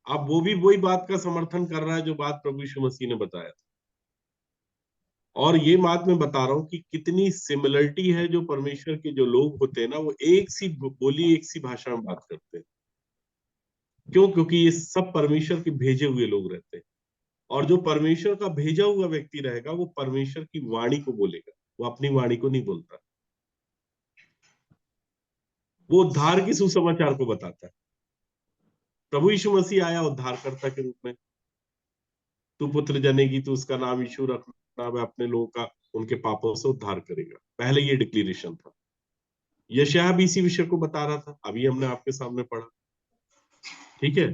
अब वो भी वही बात का समर्थन कर रहा है जो बात प्रभु यीशु मसीह ने बताया था। और ये बात मैं बता रहा हूं कि कितनी सिमिलरिटी है। जो परमेश्वर के जो लोग होते हैं ना, वो एक सी बोली एक सी भाषा में बात करते हैं। क्यों? क्योंकि ये सब परमेश्वर के भेजे हुए लोग रहते हैं। और जो परमेश्वर का भेजा हुआ व्यक्ति रहेगा वो परमेश्वर की वाणी को बोलेगा, वो अपनी वाणी को नहीं बोलता। वो उद्धार के सुसमाचार को बताता है। प्रभु यीशु मसीह आया उद्धारकर्ता के रूप में। तू पुत्र जनेगी, तू उसका नाम यीशु रखना, वह अपने लोगों का उनके पापों से उद्धार करेगा। पहले ये डिक्लेरेशन था। यशायाह भी इसी विषय को बता रहा था, अभी हमने आपके सामने पढ़ा। ठीक है।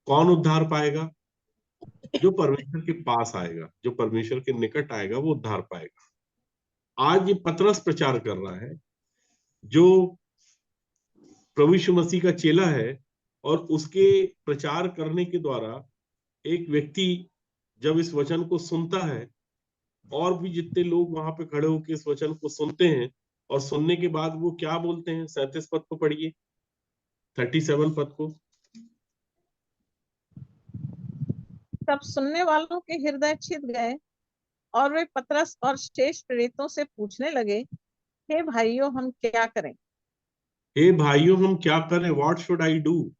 कौन उद्धार पाएगा? जो परमेश्वर के पास आएगा, जो परमेश्वर के निकट आएगा, वो उद्धार पाएगा। आज ये पतरस प्रचार कर रहा है जो प्रभु यीशु मसीह का चेला है, और उसके प्रचार करने के द्वारा एक व्यक्ति जब इस वचन को सुनता है, और भी जितने लोग वहां पे खड़े होकर इस वचन को सुनते हैं, और सुनने के बाद वो क्या बोलते हैं? 37 पद को पढ़िए, 37 पद को। तब सुनने वालों के हृदय छिद गए और वे पतरस और शेष प्रेरितों से पूछने लगे, हे भाइयों, हम क्या करें? हे भाइयों हम क्या करें? What should I do?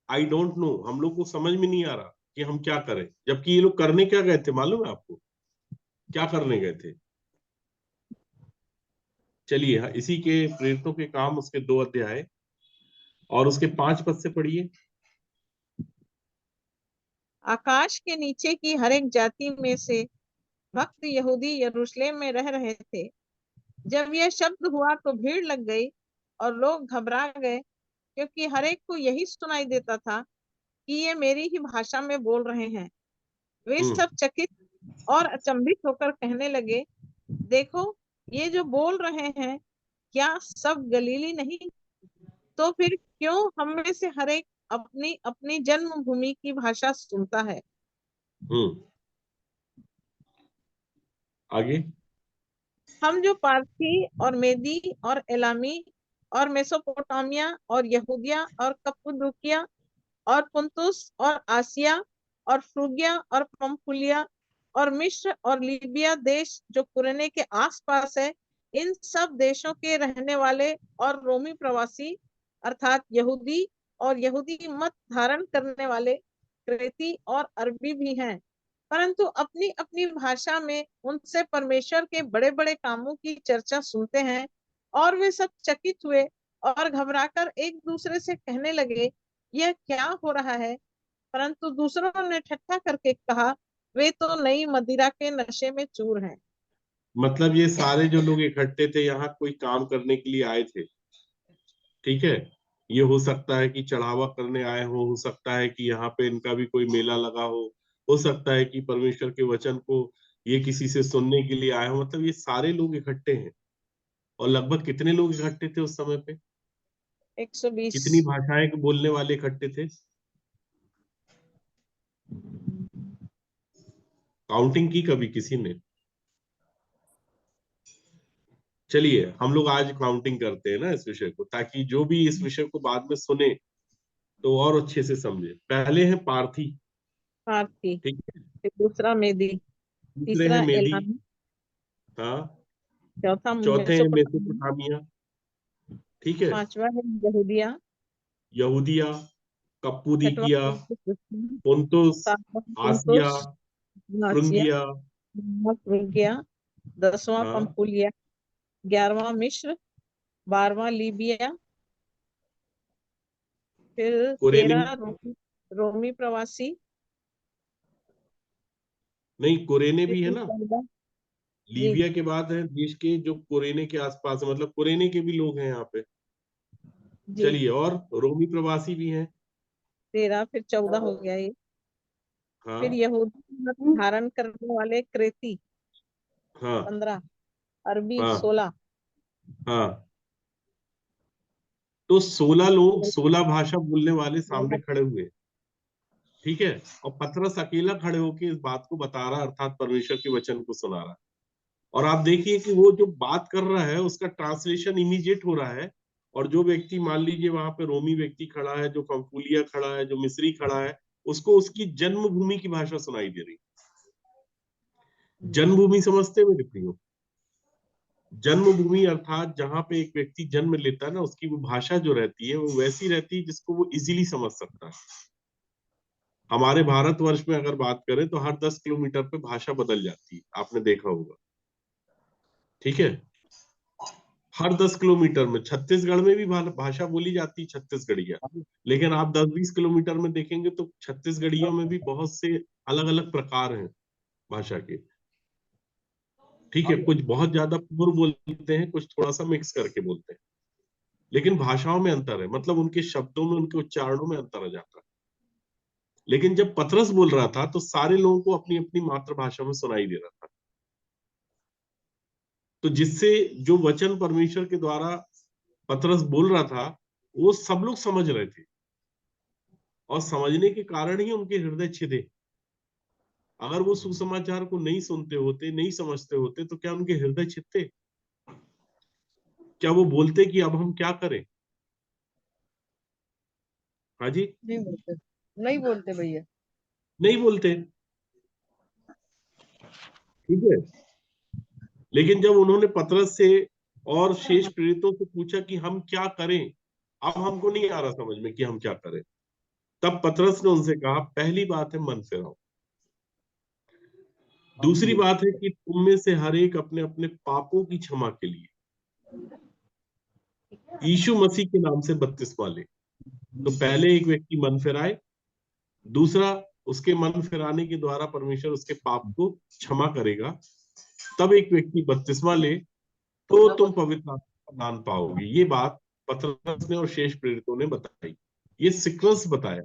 I don't know. हम लोग को समझ में नहीं आ रहा कि हम क्या करें। जबकि ये लोग करने क्या गए थे मालूम है आपको? क्या करने गए थे? चलिए इसी के प्रेरितों के काम उसके 2 अध्याय और उसके 5 पद से पढ़िए। आकाश के नीचे की हर एक जाति में से भक्त यहूदी यरूशलेम में रह रहे थे। जब यह शब्द हुआ तो भीड़ लग गई और लोग घबरा गए क्योंकि हर एक को यही सुनाई देता था कि ये मेरी ही भाषा में बोल रहे हैं। वे सब चकित और अचंभित होकर कहने लगे, देखो ये जो बोल रहे हैं, क्या सब गलीली नहीं? तो फिर क्यों हम में से हर एक अपनी अपनी जन्मभूमि की भाषा सुनता है? आगे। हम जो पारसी और मेदी और एलामी और मेसोपोटामिया और यहूदिया और कप्पदूकिया और पुंतुस और आसिया और फ्रूगिया और पंफुलिया और मिस्र और लीबिया देश जो कुरेने के आसपास है, इन सब देशों के रहने वाले और रोमी प्रवासी अर्थात यहूदी और यहूदी मत धारण करने वाले क्रेती और अरबी भी हैं, परंतु अपनी अपनी भाषा में उनसे परमेश्वर के बड़े बड़े कामों की चर्चा सुनते हैं। और वे सब चकित हुए और घबराकर एक दूसरे से कहने लगे, यह क्या हो रहा है? परंतु दूसरों ने ठट्ठा करके कहा, वे तो नई मदिरा के नशे में चूर हैं। मतलब ये सारे जो लोग इकट्ठे थे यहाँ कोई काम करने के लिए आए थे, ठीक है। ये हो सकता है कि चढ़ावा करने आए हो सकता है कि यहाँ पे इनका भी कोई मेला लगा हो सकता है कि परमेश्वर के वचन को ये किसी से सुनने के लिए आए हो। मतलब ये सारे लोग इकट्ठे हैं। और लगभग कितने लोग इकट्ठे थे उस समय पे? 120। कितनी भाषाएं बोलने वाले इकट्ठे थे? काउंटिंग की कभी किसी ने? चलिए हम लोग आज काउंटिंग करते हैं ना इस विषय को, ताकि जो भी इस विषय को बाद में सुने तो और अच्छे से समझे। पहले है पारथी, पारसी, ठीक है। फिर दूसरा मेदी, दूसरे तीसरा हैं मेदी, एलामी, हाँ। चौथा चौथे हैं मेसोपोटामिया, मेसोपोटामिया, ठीक है। पांचवा है यहूदिया, यहूदिया, छठवां कप्पुदिकिया, पुंतुस, पुंतुस, सातवां आसिया, पुंतुस, आसिया, फ्रुंगिया, नौवां फ्रूगिया, 10वां हाँ, पंफूलिया, 11वां मिस्र, 12वां लीबिया, फिर कुरेनी। 13 रोमी प्रवासी, नहीं, कुरेने भी है फिर ना। 14। जी लीबिया के बाद है देश के जो कुरेने के आसपास है, मतलब कुरेने के भी लोग हैं यहाँ पे। जी, चलिए, और रोमी प्रवासी भी हैं। 13, फिर 14 हो गया ये। फिर हाँ, यहूदी मत धारण करने वाले क्रेती, हाँ, 15, अरबी, हाँ, 16। हाँ। तो 16 लोग, 16 भाषा बोलने वाले सामने खड़े हुए, ठीक है। और पतरस अकेला खड़े होके इस बात को बता रहा, अर्थात परमेश्वर के वचन को सुना रहा। और आप देखिए कि वो जो बात कर रहा है उसका ट्रांसलेशन इमीडिएट हो रहा है। और जो व्यक्ति, मान लीजिए वहां पे रोमी व्यक्ति खड़ा है, जो पंफूलिया खड़ा है, जो मिस्री खड़ा है, उसको उसकी जन्मभूमि की भाषा सुनाई दे रही। जन्मभूमि समझते हुए लिख रही हो। जन्मभूमि अर्थात जहां पे एक व्यक्ति जन्म लेता है ना, उसकी वो भाषा जो रहती है वो वैसी रहती है जिसको वो इजीली समझ सकता है। हमारे भारतवर्ष में अगर बात करें तो हर 10 किलोमीटर पे भाषा बदल जाती है, आपने देखा होगा, ठीक है। हर 10 किलोमीटर में छत्तीसगढ़ में भी भाषा बोली जाती है, छत्तीसगढ़िया। लेकिन आप 10-20 किलोमीटर में देखेंगे तो छत्तीसगढ़ियों में भी बहुत से अलग अलग प्रकार हैं भाषा के, ठीक है। कुछ बहुत ज्यादा प्योर बोलते हैं, कुछ थोड़ा सा मिक्स करके बोलते हैं। लेकिन भाषाओं में अंतर है, मतलब उनके शब्दों में, उनके उच्चारणों में अंतर आ जाता है। लेकिन जब पतरस बोल रहा था तो सारे लोगों को अपनी अपनी मातृभाषा में सुनाई दे रहा था। तो जिससे जो वचन परमेश्वर के द्वारा पतरस बोल रहा था वो सब लोग समझ रहे थे। और समझने के कारण ही उनके हृदय छिदे। अगर वो सुसमाचार को नहीं सुनते होते, नहीं समझते होते, तो क्या उनके हृदय छिदते? क्या वो बोलते कि अब हम क्या करें? हाँ जी, नहीं बोलते, नहीं बोलते भैया। नहीं बोलते, ठीक है। लेकिन जब उन्होंने पतरस से और शेष प्रेरितों से पूछा कि हम क्या करें, अब हमको नहीं आ रहा समझ में कि हम क्या करें, तब पतरस ने उनसे कहा, पहली बात है मन फिराओ। दूसरी बात है कि तुम में से हर एक अपने अपने पापों की क्षमा के लिए यीशु मसीह के नाम से बपतिस्मा ले। तो पहले एक व्यक्ति मन फिराए, दूसरा उसके मन फिराने के द्वारा परमेश्वर उसके पाप को क्षमा करेगा, तब एक व्यक्ति बपतिस्मा ले, तो तुम पवित्र आत्मा का दान पाओगे। ये बात पतरस ने और शेष प्रेरितों ने बताई। ये सीक्वेंस बताया,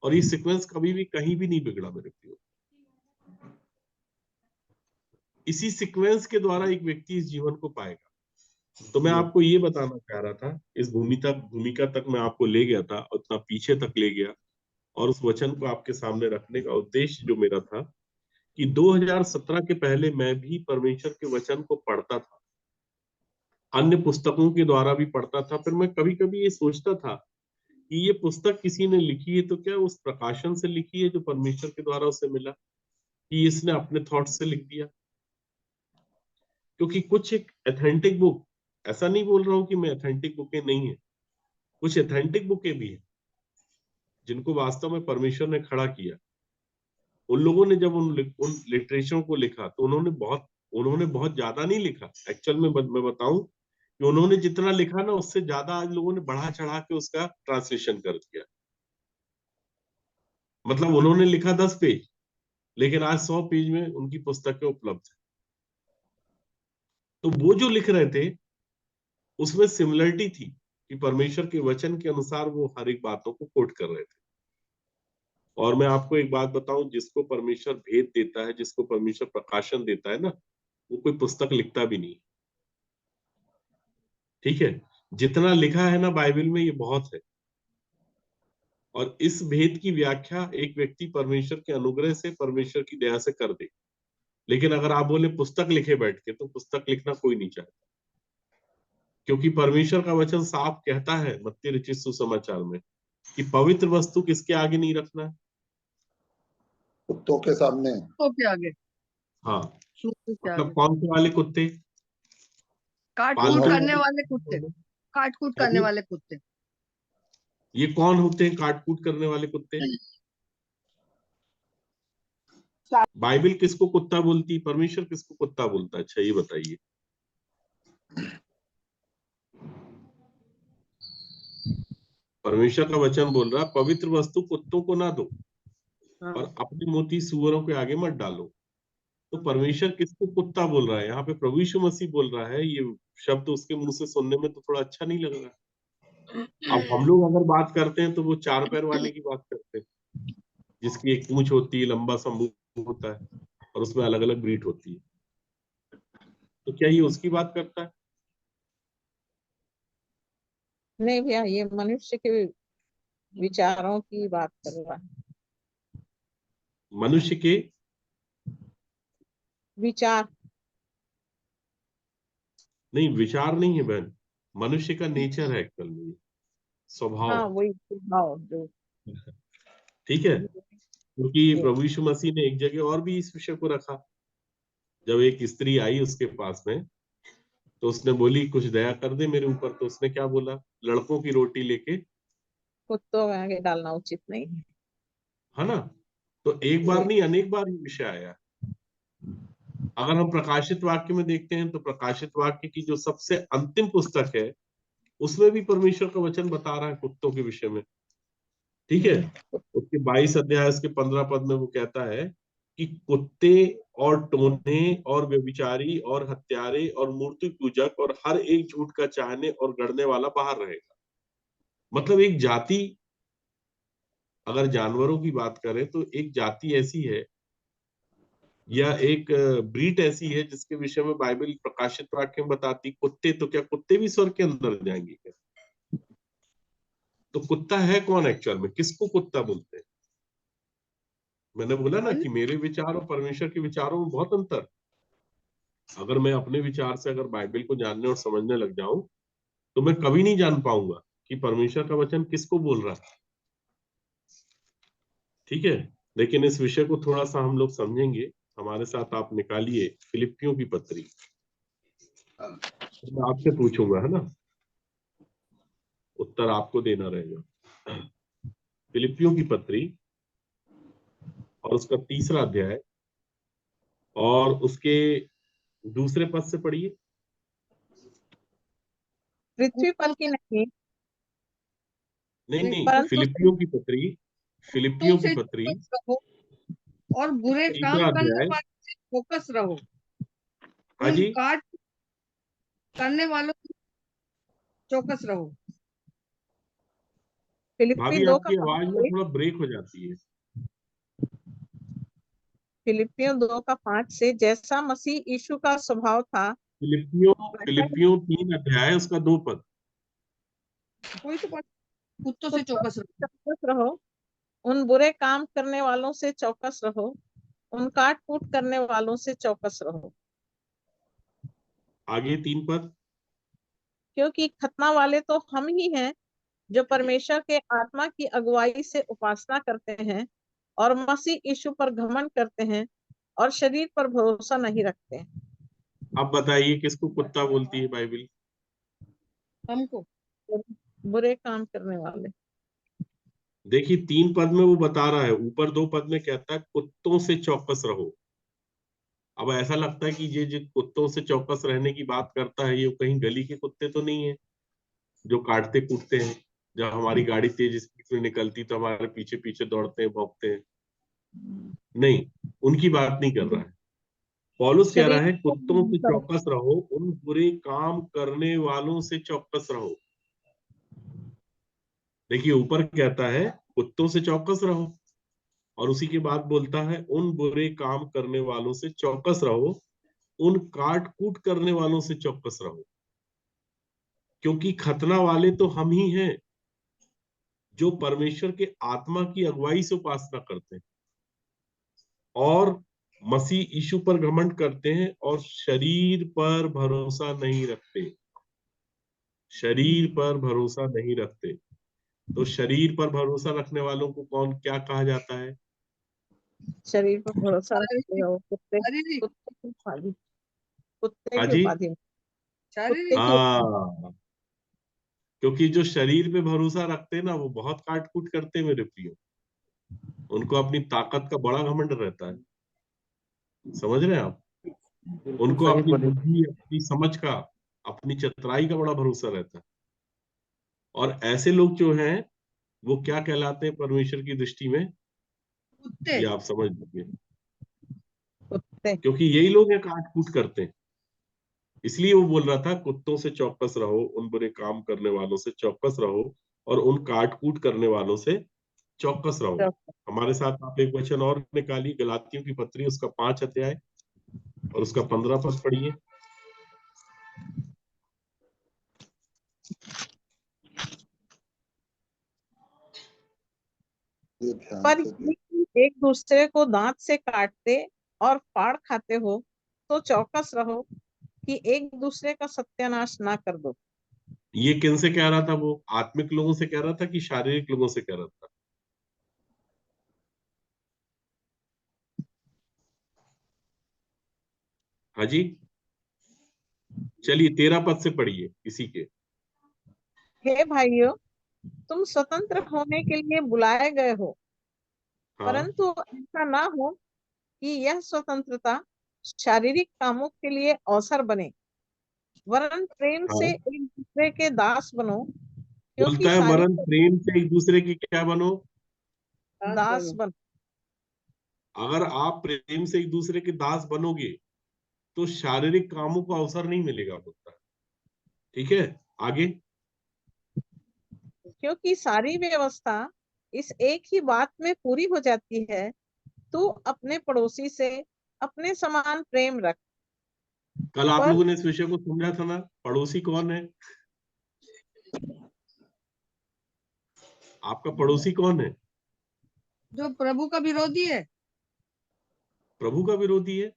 और ये सीक्वेंस कभी भी कहीं भी नहीं बिगड़ा मेरे प्रियो। इसी सीक्वेंस के द्वारा एक व्यक्ति इस जीवन को पाएगा। तो मैं आपको ये बताना चाह रहा था, इस भूमिका तक मैं आपको ले गया था, उतना पीछे तक ले गया, और उस वचन को आपके सामने रखने का उद्देश्य जो मेरा था कि 2017 के पहले मैं भी परमेश्वर के वचन को पढ़ता था, अन्य पुस्तकों के द्वारा भी पढ़ता था। फिर मैं कभी कभी ये सोचता था कि ये पुस्तक किसी ने लिखी है तो क्या उस प्रकाशन से लिखी है जो परमेश्वर के द्वारा उसे मिला, कि इसने अपने थॉट से लिख दिया। क्योंकि कुछ एक एथेंटिक बुक, ऐसा नहीं बोल रहा हूं कि मैं एथेंटिक बुकें नहीं है, कुछ एथेंटिक बुकें भी है जिनको वास्तव में परमेश्वर ने खड़ा किया। उन लोगों ने जब उन लिटरेचर को लिखा तो उन्होंने बहुत ज्यादा नहीं लिखा। एक्चुअल में मैं बताऊं कि उन्होंने जितना लिखा ना, उससे ज्यादा आज लोगों ने बढ़ा चढ़ा के उसका ट्रांसलेशन कर दिया। मतलब उन्होंने लिखा 10 पेज, लेकिन आज 100 पेज में उनकी पुस्तकें उपलब्ध है। तो वो जो लिख रहे थे उसमें सिमिलरिटी थी कि परमेश्वर के वचन के अनुसार वो हर एक बातों को कोट कर रहे थे। और मैं आपको एक बात बताऊं, जिसको परमेश्वर भेद देता है, जिसको परमेश्वर प्रकाशन देता है ना, वो कोई पुस्तक लिखता भी नहीं। ठीक है, जितना लिखा है ना बाइबल में, ये बहुत है। और इस भेद की व्याख्या एक व्यक्ति परमेश्वर के अनुग्रह से, परमेश्वर की दया से कर दे। लेकिन अगर आप बोले पुस्तक लिखे बैठ के, तो पुस्तक लिखना कोई नहीं चाहता। क्योंकि परमेश्वर का वचन साफ कहता है मत्ती रचित सुसमाचार में कि पवित्र वस्तु किसके आगे नहीं रखना है? कुत्तों के सामने। तो के आगे, हाँ, सूअर के मतलब आगे, कौन से वाले कुत्ते? काट पालतू कूट करने वाले? वाले कुत्ते, काट कूट हाँ करने जी। वाले कुत्ते। ये कौन होते हैं काट कूट करने वाले कुत्ते? बाइबल किसको कुत्ता बोलती, परमेश्वर किसको कुत्ता बोलता है? अच्छा ये बताइए। परमेश्वर का वचन बोल रहा, पवित्र वस्तु कुत्तों को ना दो हाँ। और अपने मोती सुअरों के आगे मत डालो। तो परमेश्वर किसको कुत्ता बोल रहा है? यहाँ पे प्रभु यीशु मसीह बोल रहा है। ये शब्द उसके मुंह से सुनने में तो थोड़ा अच्छा नहीं लग रहा। अब हम लोग अगर बात करते हैं तो वो 4 पैर वाले की बात करते हैं, जिसकी एक पूंछ होती है, लंबा सा मुंह होता है, और उसमें अलग अलग ब्रीड होती है। तो क्या ये उसकी बात करता है? नहीं भैया, ये मनुष्य के विचारों की बात कर रहा है। मनुष्य के विचार। नहीं, विचार नहीं है बहन, मनुष्य का नेचर है एक्चुअल में, हाँ, स्वभाव। वही भाव जो। ठीक है, क्योंकि प्रभु यीशु मसीह ने एक जगह और भी इस विषय को रखा। जब एक स्त्री आई उसके पास में, तो उसने बोली कुछ दया कर दे मेरे ऊपर। तो उसने क्या बोला? लड़कों की रोटी लेके, कुत्तों में आगे डालना उचित नहीं है। है ना? तो एक बार नहीं, अनेक बार ये विषय आया। अगर हम प्रकाशित वाक्य में देखते हैं तो प्रकाशित वाक्य की जो सबसे अंतिम पुस्तक है, उसमें भी परमेश्वर का वचन बता रहा है कुत्तों के विषय में। ठीक है, उसके 22 अध्याय उसके 15 पद में वो कहता है कि कुत्ते और टोने और व्यभिचारी और हत्यारे और मूर्ति पूजक और हर एक झूठ का चाहने और गढ़ने वाला बाहर रहेगा। मतलब एक जाति, अगर जानवरों की बात करें तो एक जाति ऐसी है, या एक ब्रीड ऐसी है जिसके विषय में बाइबल प्रकाशित वाक्य में बताती कुत्ते। तो क्या कुत्ते भी स्वर्ग के अंदर जाएंगे क्या? तो कुत्ता है कौन एक्चुअल में? किसको कुत्ता बोलते हैं? मैंने बोला ना कि मेरे विचार और परमेश्वर के विचारों में बहुत अंतर। अगर मैं अपने विचार से अगर बाइबल को जानने और समझने लग जाऊं, तो मैं कभी नहीं जान पाऊंगा कि परमेश्वर का वचन किसको बोल रहा है। ठीक है, लेकिन इस विषय को थोड़ा सा हम लोग समझेंगे। हमारे साथ आप निकालिए फिलिपियों की पत्री। मैं आपसे पूछूंगा, है ना, उत्तर आपको देना रहेगा। फिलिपियों की पत्री और उसका 3रा अध्याय और उसके दूसरे पद से पढ़िए। पृथ्वी पर की नहीं, नहीं नहीं, परंतु फिलिपियों की पत्री, फिलिपियों की से पत्री फोकस रहो और बुरे 3रा काम करने अध्याय। वाले से फोकस रहो। हाँ उन जी, काट करने वालों से चौकस रहो। फिलिप्पी भाभी 2 का आपकी आवाज ना 5 थोड़ा ब्रेक हो जाती है। फिलिप्पियों 2 का 5 से जैसा मसीह यीशु का स्वभाव था फिलिपियो वैसा ही फिलिपियो 3 अध्याय उसका 2 पद। कोई तो कुत्तों से चौकस रहो। चौकस रहो, उन बुरे काम करने वालों से चौकस रहो, उन काट कूट करने वालों से चौकस रहो, आगे 3 पद। क्योंकि खतना वाले तो हम ही हैं जो परमेश्वर के आत्मा की अगुवाई से उपासना करते हैं और मसीह यीशु पर घमंड करते हैं और शरीर पर भरोसा नहीं रखते। अब बताइए किसको कुत्ता बोलती है बाइबल? हमको बुरे काम करने वाले। देखिए 3 पद में वो बता रहा है, ऊपर 2 पद में कहता है कुत्तों से चौकस रहो। अब ऐसा लगता है कि ये जो कुत्तों से चौकस रहने की बात करता है, ये कहीं गली के कुत्ते तो नहीं है जो काटते कूटते हैं। जब हमारी गाड़ी तेज स्पीड में निकलती तो हमारे पीछे पीछे दौड़ते हैं, भौंकते हैं। नहीं, उनकी बात नहीं कर रहा है। पौलुस कह रहा शरीर है को कुत्तों से करो। चौकस रहो, उन बुरे काम करने वालों से चौकस रहो। देखिए ऊपर कहता है कुत्तों से चौकस रहो, और उसी के बाद बोलता है उन बुरे काम करने वालों से चौकस रहो, उन काट कूट करने वालों से चौकस रहो। क्योंकि खतना वाले तो हम ही हैं जो परमेश्वर के आत्मा की अगुवाई से उपासना करते हैं और मसीह यीशु पर घमंड करते हैं और शरीर पर भरोसा नहीं रखते। शरीर पर भरोसा नहीं रखते। तो शरीर पर भरोसा रखने वालों को कौन क्या कहा जाता है? शरीर पर भरोसा रखते हो, कुत्ते शारीरिक कुत्ते की उपाधि, कुत्ते हाँ की जी। उपाधि, कुत्ते शारीरिक की उपाधि। हाँ, क्योंकि जो शरीर पे भरोसा रखते हैं ना, वो बहुत काट कूट करते हैं मेरे प्रियो। उनको अपनी ताकत का बड़ा घमंड रहता है। समझ रहे हैं आप? बिल्कुल उनको सही अपनी बोले। बुद्धि, अपनी समझ का, अपनी चतुराई का बड़ा भरोसा रहता है। और ऐसे लोग जो हैं वो क्या कहलाते हैं परमेश्वर की दृष्टि में, कुत्ते ये आप समझ लीजिए। कुत्ते क्योंकि यही लोग हैं काट कूट करते हैं। इसलिए वो बोल रहा था कुत्तों से चौकस रहो, उन बुरे काम करने वालों से चौकस रहो और उन काट कूट करने वालों से चौकस रहो। हमारे साथ आप एक वचन और निकालिए, गलातियों की पत्री उसका 5 अध्याय और उसका 15 पद पढ़िए। ये ध्यान पर से देख। यदि एक दूसरे को दांत से काटते और फाड़ खाते हो तो चौकस रहो कि एक दूसरे का सत्यानाश ना कर दो। ये किन से कह रहा था? वो आत्मिक लोगों से कह रहा था कि शारीरिक लोगों से कह रहा था? हाँ जी, चलिए 13 पद से पढ़िए किसी के। हे भाइयों, तुम स्वतंत्र होने के लिए बुलाए गए हो, हाँ परंतु ऐसा ना हो कि यह स्वतंत्रता शारीरिक कामों के लिए अवसर बने, वरन प्रेम से हाँ, एक दूसरे के दास बनो, क्योंकि बोलता है सारी वरन प्रेम से एक दूसरे की क्या बनो? दास बनो। अगर आप प्रेम से एक दूसरे के दास बनोगे तो शारीरिक कामों का अवसर नहीं मिलेगा, बोलता है। ठीक है, आगे। क्योंकि सारी व्यवस्था इस एक ही बात में पूरी हो जाती है, तू अपने पड़ोसी से अपने समान प्रेम रख। कल आप पर लोगों ने इस विषय को समझा था ना, पड़ोसी कौन है? आपका पड़ोसी कौन है? जो प्रभु का विरोधी है। प्रभु का विरोधी है।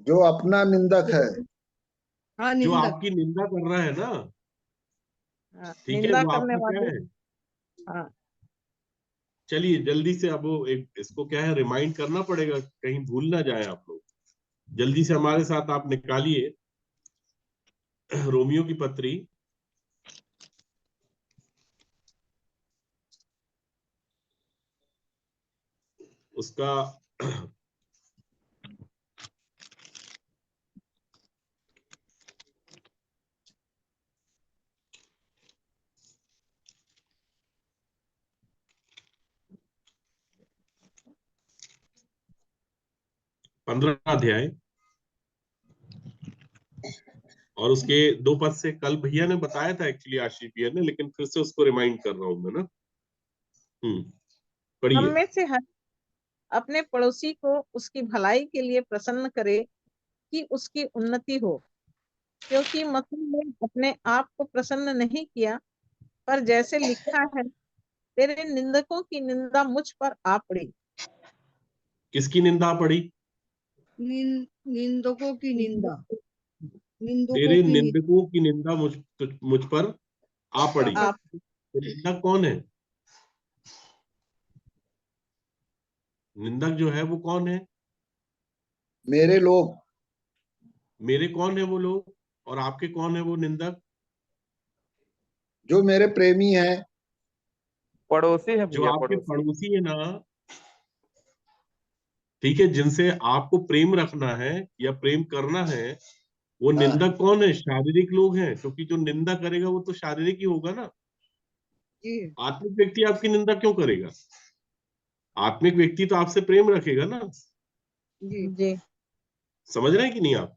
जो अपना निंदक है। हाँ, जो निंदक। आपकी निंदा कर रहा है ना, ठीक है, निंदा वो करने आपका क्या वाले। है? हाँ, चलिए जल्दी से, अब वो एक इसको क्या है, रिमाइंड करना पड़ेगा, कहीं भूल ना जाए आप लोग। जल्दी से हमारे साथ आप निकालिए रोमियो की पत्री उसका 15 अध्याय और उसके 2 पद से कल भैया ने बताया था एक्चुअली, आशीष भैया ने, लेकिन फिर से उसको रिमाइंड कर रहा हूं मैं ना। हम पढ़िए। में से हर अपने पड़ोसी को उसकी भलाई के लिए प्रसन्न करे कि उसकी उन्नति हो, क्योंकि मसीह ने अपने आप को प्रसन्न नहीं किया, पर जैसे लिखा है, तेरे निंदकों की निंदा मुझ पर आ पड़ी। किसकी निंदा पड़ी? निंदकों की निंदा, निंदकों तेरे की निंदकों की निंदा मुझ पर आ पड़ी। आप तो निंदक कौन है? निंदक जो है वो कौन है? मेरे लोग, मेरे कौन है वो लोग, और आपके कौन है वो निंदक? जो मेरे प्रेमी हैं। पड़ोसी है जो भैया, आपके पड़ोसी। पड़ोसी है ना, ठीक है, जिनसे आपको प्रेम रखना है या प्रेम करना है, वो हाँ, निंदक कौन है? शारीरिक लोग हैं, क्योंकि जो निंदा करेगा वो तो शारीरिक ही होगा ना। जी आत्मिक व्यक्ति आपकी निंदा क्यों करेगा? आत्मिक व्यक्ति तो आपसे प्रेम रखेगा ना। जी जी समझ रहे हैं कि नहीं आप?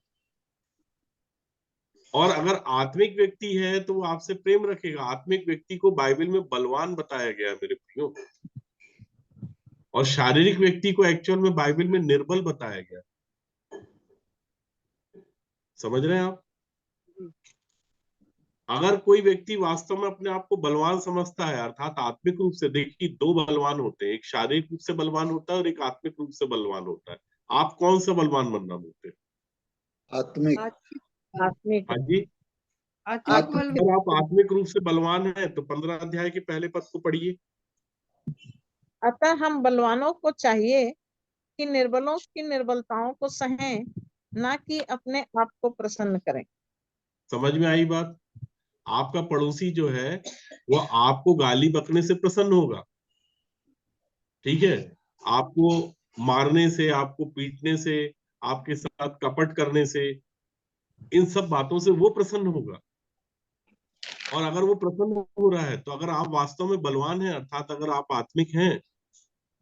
और अगर आत्मिक व्यक्ति है तो वो आपसे प्रेम रखेगा। आत्मिक व्यक्ति को बाइबल में बलवान बताया गया है मेरे प्रियो, और शारीरिक व्यक्ति को एक्चुअल में बाइबल में निर्बल बताया गया। समझ रहे हैं आप? अगर कोई व्यक्ति वास्तव में अपने आप को बलवान समझता है, अर्थात आत्मिक रूप से, देखिए 2 बलवान होते हैं, एक शारीरिक रूप से बलवान होता है और एक आत्मिक रूप से बलवान होता है। आप कौन सा बलवान बनना बोलते हैं? आत्मिक। आत्मिक हाँ जी। आत्मिक आत्मिक। बल। अगर आप आत्मिक रूप से बलवान हैं तो 15 अध्याय के पहले पद को पढ़िए। अतः हम बलवानों को चाहिए कि निर्बलों की निर्बलताओं को सहें, ना कि अपने आप को प्रसन्न करें। समझ में आई बात? आपका पड़ोसी जो है वो आपको गाली बकने से प्रसन्न होगा, ठीक है, आपको मारने से, आपको पीटने से, आपके साथ कपट करने से, इन सब बातों से वो प्रसन्न होगा। और अगर वो प्रसन्न हो रहा है, तो अगर आप वास्तव में बलवान हैं, अर्थात अगर आप आत्मिक हैं,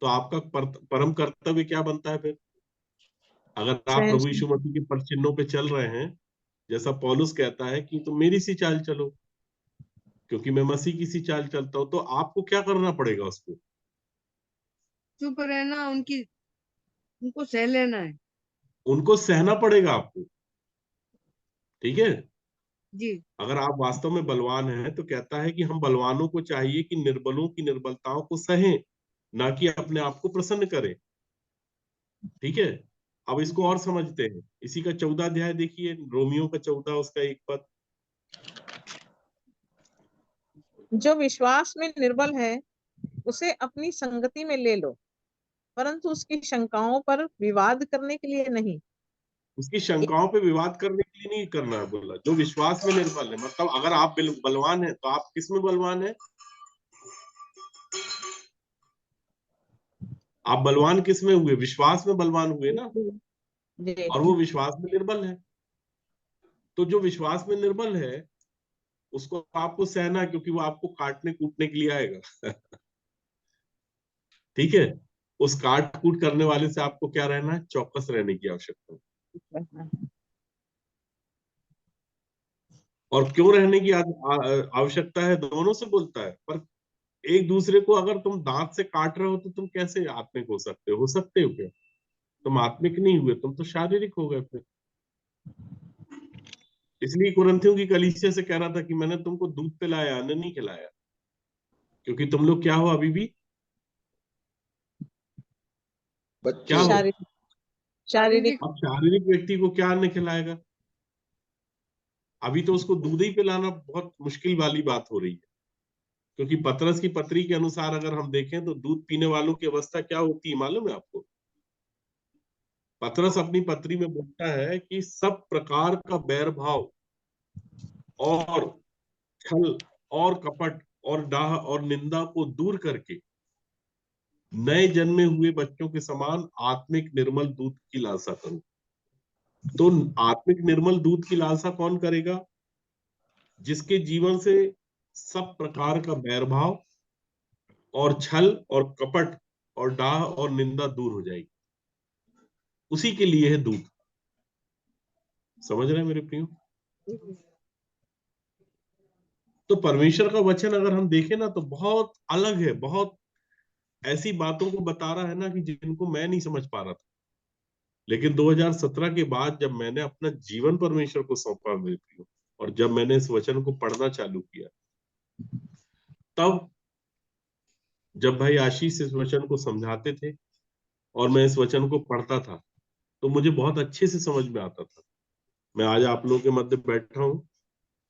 तो आपका परम कर्तव्य क्या बनता है फिर? अगर आप प्रभु यीशु सहिष्णुता। मसीह के पर चिन्हों पे चल रहे हैं, जैसा पौलुस कहता है कि तुम मेरी सी चाल चलो, क्योंकि मैं मसीह की सी चाल चलता हूं, तो आपको क्या करना पड़ेगा? उसको चुप रहना, उनको सह लेना है। उनको सहना पड़ेगा आपको, ठीक है। जी अगर आप वास्तव में बलवान हैं, तो कहता है कि हम बलवानों को चाहिए कि निर्बलों की निर्बलताओं को सहें, ना कि अपने आप को प्रसन्न करें, ठीक है। अब इसको और समझते हैं। इसी का 14 अध्याय देखिए, रोमियो का 14, उसका 1 पद। जो विश्वास में निर्बल है, उसे अपनी संगति में ले लो, परंतु उसकी शंकाओं पर विवाद करने के लिए नहीं। उसकी शंकाओं पे विवाद करने के लिए नहीं करना है, बोला जो विश्वास में निर्बल है। मतलब अगर आप बलवान है, तो आप किस में बलवान है? आप बलवान किस में हुए? विश्वास में बलवान हुए ना। जी और वो विश्वास में निर्बल है, तो जो विश्वास में निर्बल है उसको आपको सहना है, क्योंकि वो आपको काटने कूटने के लिए आएगा। ठीक है। उस काट कूट करने वाले से आपको क्या रहना है? चौकस रहने की आवश्यकता है। और क्यों रहने की आवश्यकता है? दोनों से बोलता है, पर एक दूसरे को अगर तुम दांत से काट रहे हो, तो तुम कैसे आत्मिक हो सकते हो? हो सकते हो क्या? तुम आत्मिक नहीं हुए, तुम तो शारीरिक हो गए फिर। इसलिए कुरिन्थियों की कलीसिया से कह रहा था कि मैंने तुमको दूध पिलाया, अन्न नहीं खिलाया, क्योंकि तुम लोग क्या हो अभी भी? क्या बच्चे। हो? शारीरिक शारीरिक अब शारीरिक व्यक्ति को क्या अन्न खिलाएगा? अभी तो उसको दूध ही पिलाना बहुत मुश्किल वाली बात हो रही है, क्योंकि पतरस की पत्री के अनुसार अगर हम देखें तो दूध पीने वालों की अवस्था क्या होती है मालूम है आपको? पतरस अपनी पत्री में बोलता है कि सब प्रकार का बैर भाव और छल और कपट और डाह और निंदा को दूर करके नए जन्मे हुए बच्चों के समान आत्मिक निर्मल दूध की लालसा करो। तो आत्मिक निर्मल दूध की लालसा कौन करेगा? जिसके जीवन से सब प्रकार का बैर भाव और छल और कपट और डाह और निंदा दूर हो जाएगी। उसी के लिए है दूध। समझ रहे हैं मेरे प्रियो? तो परमेश्वर का वचन अगर हम देखें ना तो बहुत अलग है, बहुत ऐसी बातों को बता रहा है ना कि जिनको मैं नहीं समझ पा रहा था। लेकिन 2017 के बाद जब मैंने अपना जीवन परमेश्वर को सौंपा मेरे प्रियो, और जब मैंने इस वचन को पढ़ना चालू किया, तब जब भाई आशीष इस वचन को समझाते थे और मैं इस वचन को पढ़ता था, तो मुझे बहुत अच्छे से समझ में आता था। मैं आज आप लोगों के मध्य बैठा हूँ,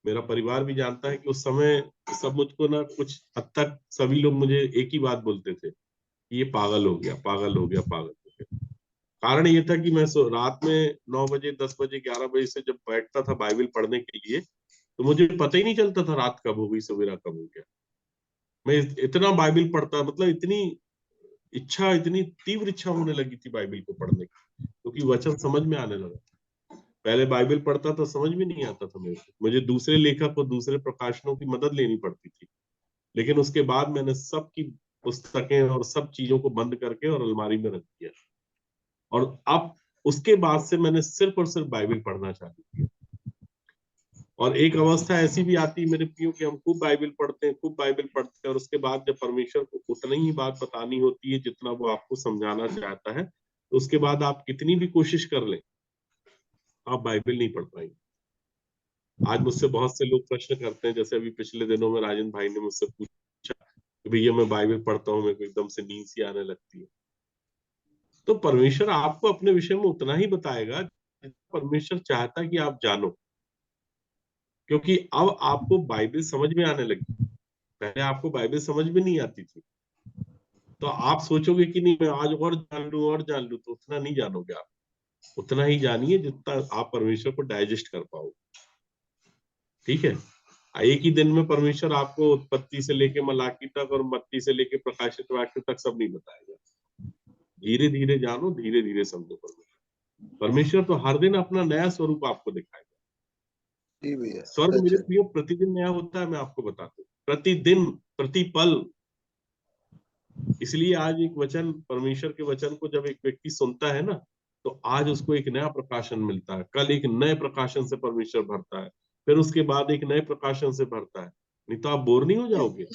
मेरा परिवार भी जानता है कि उस समय सब मुझको ना कुछ हद तक सभी लोग मुझे एक ही बात बोलते थे कि ये पागल हो गया, पागल हो गया, पागल हो गया। कारण ये था कि मैं रात में 9 बजे, 10 बजे, 11 बजे से जब बैठता था बाइबल पढ़ने के लिए, तो मुझे पता ही नहीं चलता था रात कब हो गई, सवेरा कब हो गया। मैं इतना बाइबल पढ़ता, मतलब इतनी इच्छा, इतनी तीव्र इच्छा होने लगी थी बाइबल को पढ़ने की, क्योंकि वचन समझ में आने लगा। पहले बाइबल पढ़ता तो समझ में नहीं आता था मेरे को, मुझे दूसरे लेखक और दूसरे प्रकाशनों की मदद लेनी पड़ती थी। लेकिन उसके बाद मैंने सबकी पुस्तकें और सब चीजों को बंद करके और अलमारी में रख दिया, और अब उसके बाद से मैंने सिर्फ और सिर्फ बाइबल पढ़ना चालू किया। और एक अवस्था ऐसी भी आती है मेरे प्रियो कि हम खूब बाइबल पढ़ते हैं, खूब बाइबल पढ़ते हैं, और उसके बाद जब परमेश्वर को उतनी ही बात बतानी होती है जितना वो आपको समझाना चाहता है, तो उसके बाद आप कितनी भी कोशिश कर लें, आप बाइबल नहीं पढ़ पाएंगे। आज मुझसे बहुत से लोग प्रश्न करते हैं, जैसे अभी पिछले दिनों में राजन भाई ने मुझसे पूछा कि भैया मैं बाइबल पढ़ता हूँ, मेरे को एकदम से नींद सी आने लगती है। तो परमेश्वर आपको अपने विषय में उतना ही बताएगा जितना परमेश्वर चाहता है कि आप जानो, क्योंकि अब आपको बाइबल समझ में आने लगी। पहले आपको बाइबल समझ में नहीं आती थी, तो आप सोचोगे कि नहीं मैं आज और जान लूं और जान लूं, तो उतना नहीं जानोगे आप। उतना ही जानिए जितना आप परमेश्वर को डाइजेस्ट कर पाओगे। ठीक है, एक ही दिन में परमेश्वर आपको उत्पत्ति से लेके मलाकी तक और मत्ती से लेके प्रकाशित वाक्य तक सब नहीं बताएगा। धीरे धीरे जानो, धीरे धीरे समझो। परमेश्वर तो हर दिन अपना नया स्वरूप आपको दिखाएगा। जी भैया, स्वर्ग सच मेरे है। प्रियो प्रतिदिन नया होता है, मैं आपको बताता हूँ, प्रतिदिन, प्रतिपल। इसलिए आज एक वचन, परमेश्वर के वचन को जब एक व्यक्ति सुनता है ना, तो आज उसको एक नया प्रकाशन मिलता है, कल एक नए प्रकाशन से परमेश्वर भरता है, फिर उसके बाद एक नए प्रकाशन से भरता है। नहीं तो आप बोर नहीं हो जाओगे।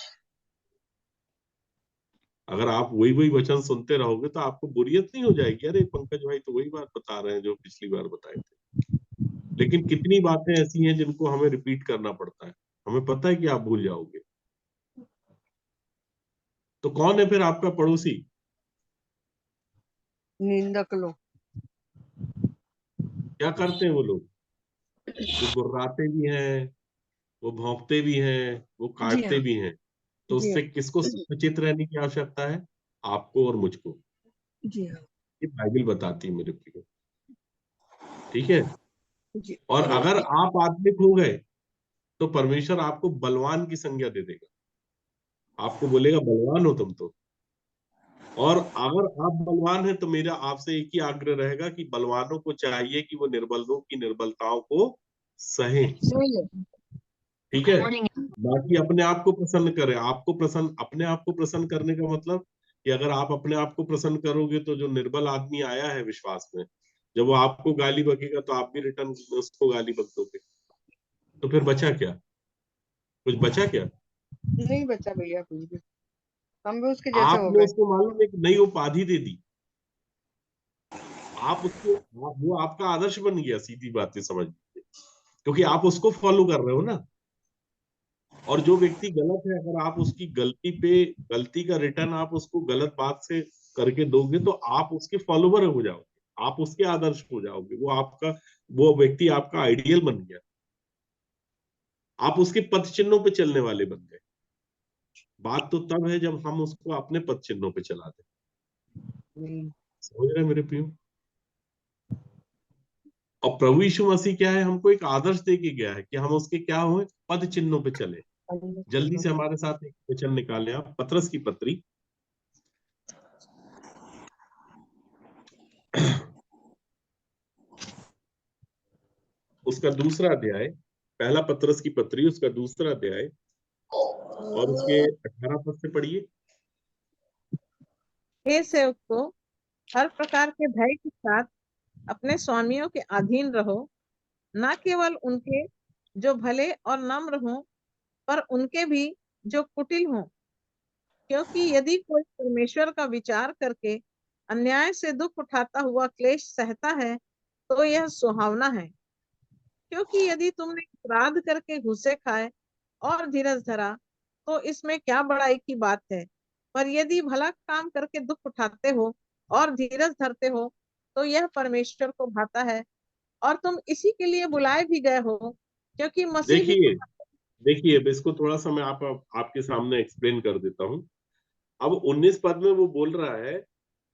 अगर आप वही वही वचन सुनते रहोगे तो आपको बोरियत नहीं हो जाएगी, अरे पंकज भाई तो वही बात बता रहे हैं जो पिछली बार बताए थे। लेकिन कितनी बातें ऐसी हैं जिनको हमें रिपीट करना पड़ता है, हमें पता है कि आप भूल जाओगे। तो कौन है फिर आपका पड़ोसी? निंदक लोग। क्या करते हैं वो लोग? वो गुर्राते भी हैं, वो भौंकते भी हैं, वो जी काटते हाँ। भी हैं। तो जी उससे किसको सचेत रहने की आवश्यकता है? आपको और मुझको। जी हाँ। ये बाइबल बताती है मेरे प्रियो। ठीक है, जी। और अगर आप आत्मिक हो गए तो परमेश्वर आपको बलवान की संज्ञा दे देगा, आपको बोलेगा बलवान हो तुम तो। और अगर आप बलवान हैं तो मेरा आपसे एक ही आग्रह रहेगा कि बलवानों को चाहिए कि वो निर्बलों की निर्बलताओं को सहें। सही है। ठीक है, बाकी अपने आप को प्रसन्न करें। आपको प्रसन्न, अपने आप को प्रसन्न करने का मतलब कि अगर आप अपने आप को प्रसन्न करोगे तो जो निर्बल आदमी आया है विश्वास में, जब वो आपको गाली बकेगा तो आप भी रिटर्न उसको गाली बक दोगे, तो फिर बचा क्या? कुछ बचा क्या? नहीं बचा भैया कुछ भी, हम भी उसके जैसे हो आपने गए। उसको मालूम एक नई उपाधि दे दी, आप उसको, वो आपका आदर्श बन गया, सीधी बातें समझ लीजिए, क्योंकि आप उसको फॉलो कर रहे हो ना। और जो व्यक्ति गलत है, अगर आप उसकी गलती पे गलती का रिटर्न आप उसको गलत बात से करके दोगे तो आप उसके फॉलोवर हो जाओगे, आप उसके आदर्श हो जाओगे, वो आपका, वो व्यक्ति आपका आइडियल बन गया, आप उसके पद चिन्हों पे चलने वाले बन गए। बात तो तब है जब हम उसको अपने पद चिन्हों पे चला दें। समझ रहे हैं मेरे प्रियो? और प्रभु यीशु मसीह क्या है, हमको एक आदर्श दे के गया है कि हम उसके क्या हुए, पद चिन्हों पे चले। जल्दी से हमारे साथ एक वचन निकालें आप, पतरस की पत्री, उसका दूसरा अध्याय, पहला पतरस की पत्री उसका दूसरा अध्याय और उसके 18 पद से पढ़िए। हे सेवक को हर प्रकार के भय के साथ अपने स्वामियों के अधीन रहो, न केवल उनके जो भले और नम्र हों, पर उनके भी जो कुटिल हों। क्योंकि यदि कोई परमेश्वर का विचार करके अन्याय से दुख उठाता हुआ क्लेश सहता है, तो यह सुहावना है। क्योंकि यदि तुमने अपराध करके घूसे खाए और धीरज धरा, तो इसमें क्या बड़ाई की बात है। पर यदि भला काम करके दुख उठाते हो और धीरज धरते हो, तो यह परमेश्वर को भाता है। और तुम इसी के लिए बुलाए भी गए हो, क्योंकि मसीह भी देखिए देखिए, अब इसको थोड़ा सा मैं आपके सामने एक्सप्लेन कर देता हूँ। अब 19 पद में वो बोल रहा है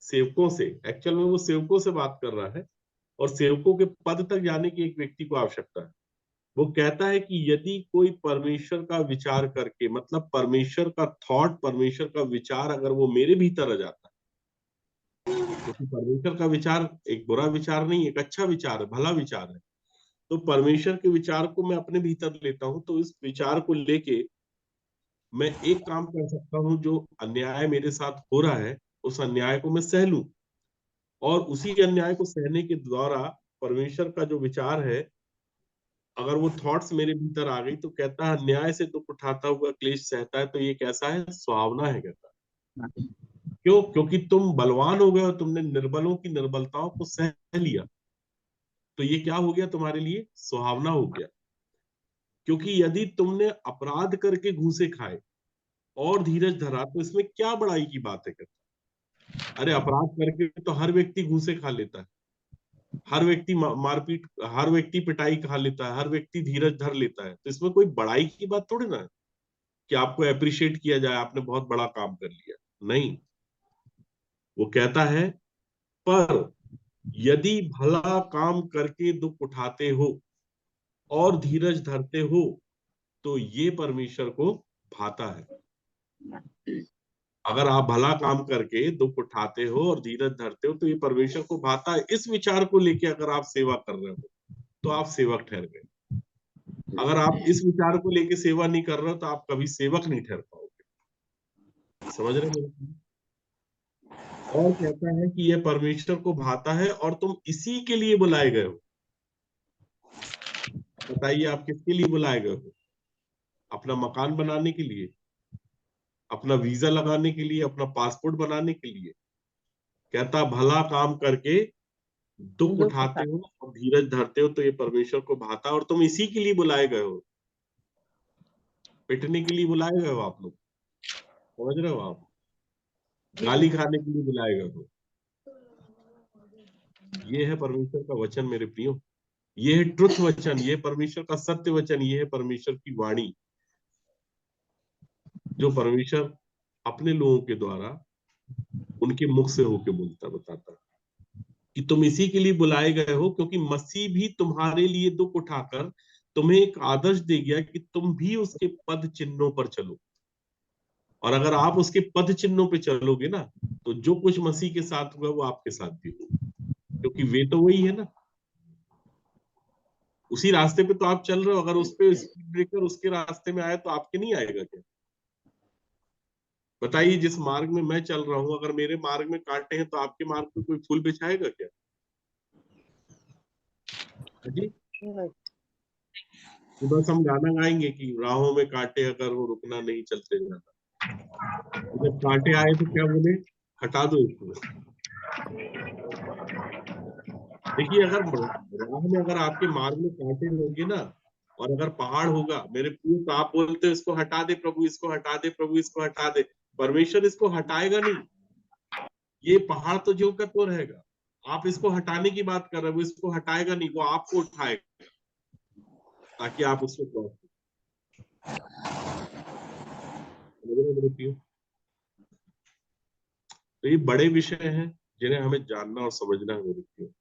सेवकों से, एक्चुअल में वो सेवकों से बात कर रहा है, और सेवकों के पद तक जाने की एक व्यक्ति को आवश्यकता है। वो कहता है कि यदि कोई परमेश्वर का विचार करके, मतलब परमेश्वर का थॉट, परमेश्वर का विचार अगर वो मेरे भीतर आ जाता है, क्योंकि परमेश्वर का विचार एक बुरा विचार नहीं, एक अच्छा विचार है, भला विचार है। तो परमेश्वर के विचार को मैं अपने भीतर लेता हूं, तो इस विचार को लेके मैं एक काम कर सकता हूँ, जो अन्याय मेरे साथ हो रहा है उस अन्याय को मैं सह लूं, और उसी अन्याय को सहने के द्वारा परमेश्वर का जो विचार है, अगर वो थॉट्स मेरे भीतर आ गई, तो कहता है अन्याय से दुख उठाता हुआ क्लेश सहता है, तो ये कैसा है, सुहावना है। कहता है क्यों? क्योंकि तुम बलवान हो गए और तुमने निर्बलों की निर्बलताओं को सह लिया, तो ये क्या हो गया तुम्हारे लिए, सुहावना हो गया। क्योंकि यदि तुमने अपराध करके घूसे खाए और धीरज धरा, तो इसमें क्या बड़ाई की बात है। कहता अरे अपराध करके तो हर व्यक्ति घूसे खा लेता है, हर व्यक्ति मारपीट, हर व्यक्ति पिटाई खा लेता है, हर व्यक्ति धीरज धर लेता है, तो इसमें कोई बड़ाई की बात थोड़ी ना है कि आपको अप्रिशिएट किया जाए, आपने बहुत बड़ा काम कर लिया। नहीं, वो कहता है पर यदि भला काम करके दुख उठाते हो और धीरज धरते हो, तो ये परमेश्वर को भाता है। अगर आप भला काम करके दुख उठाते हो और धीरज धरते हो, तो ये परमेश्वर को भाता है। इस विचार को लेके अगर आप सेवा कर रहे हो, तो आप सेवक ठहर गए। अगर आप इस विचार को लेके सेवा नहीं कर रहे हो, तो आप कभी सेवक नहीं ठहर पाओगे। समझ रहे हो? और कहता है कि यह परमेश्वर को भाता है और तुम इसी के लिए बुलाए गए हो। बताइए, आप किसके लिए बुलाए गए हो? अपना मकान बनाने के लिए, अपना वीजा लगाने के लिए, अपना पासपोर्ट बनाने के लिए? कहता भला काम करके दुख दुख उठाते उठा हो और धीरज धरते हो, तो ये परमेश्वर को भाता, और तुम इसी के लिए बुलाए गए हो। पिटने के लिए बुलाए गए हो आप लोग, समझ रहे हो आप? गाली खाने के लिए बुलाए गए हो। ये है परमेश्वर का वचन मेरे प्रियो, ये है ट्रुथ वचन, ये परमेश्वर का सत्य वचन, ये है परमेश्वर की वाणी, जो परमेश्वर अपने लोगों के द्वारा उनके मुख से होके बोलता, बताता कि तुम इसी के लिए बुलाए गए हो, क्योंकि मसीह भी तुम्हारे लिए दुख उठाकर तुम्हें एक आदर्श दे गया कि तुम भी उसके पद चिन्हों पर चलो। और अगर आप उसके पद चिन्हों पे चलोगे ना, तो जो कुछ मसीह के साथ हुआ वो आपके साथ भी होगा, क्योंकि वे तो वही है ना। उसी रास्ते पे तो आप चल रहे हो। अगर उस पे स्पीड ब्रेकर उसके रास्ते में आए, तो आपके नहीं आएगा क्या? बताइए, जिस मार्ग में मैं चल रहा हूं, अगर मेरे मार्ग में कांटे हैं, तो आपके मार्ग पे कोई फूल बिछाएगा क्या? जी, तो बस हम गाना गाएंगे कि राहों में कांटे अगर हो रुकना नहीं, चलते जाना। तो जब कांटे आए तो क्या बोले, हटा दो इसको। देखिए, अगर राह में अगर आपके मार्ग में कांटे होंगे ना, और अगर पहाड़ होगा मेरे प्रिय, तो आप बोलते हो इसको हटा दे प्रभु, इसको हटा दे प्रभु, इसको हटा दे। परमेश्वर इसको हटाएगा नहीं, ये पहाड़ तो ज्यों का त्यों रहेगा। आप इसको हटाने की बात कर रहे हो, वो इसको हटाएगा नहीं, वो आपको उठाएगा, ताकि आप उसको क्रॉस करो। तो ये बड़े विषय हैं जिन्हें हमें जानना और समझना है मेरे प्रियो।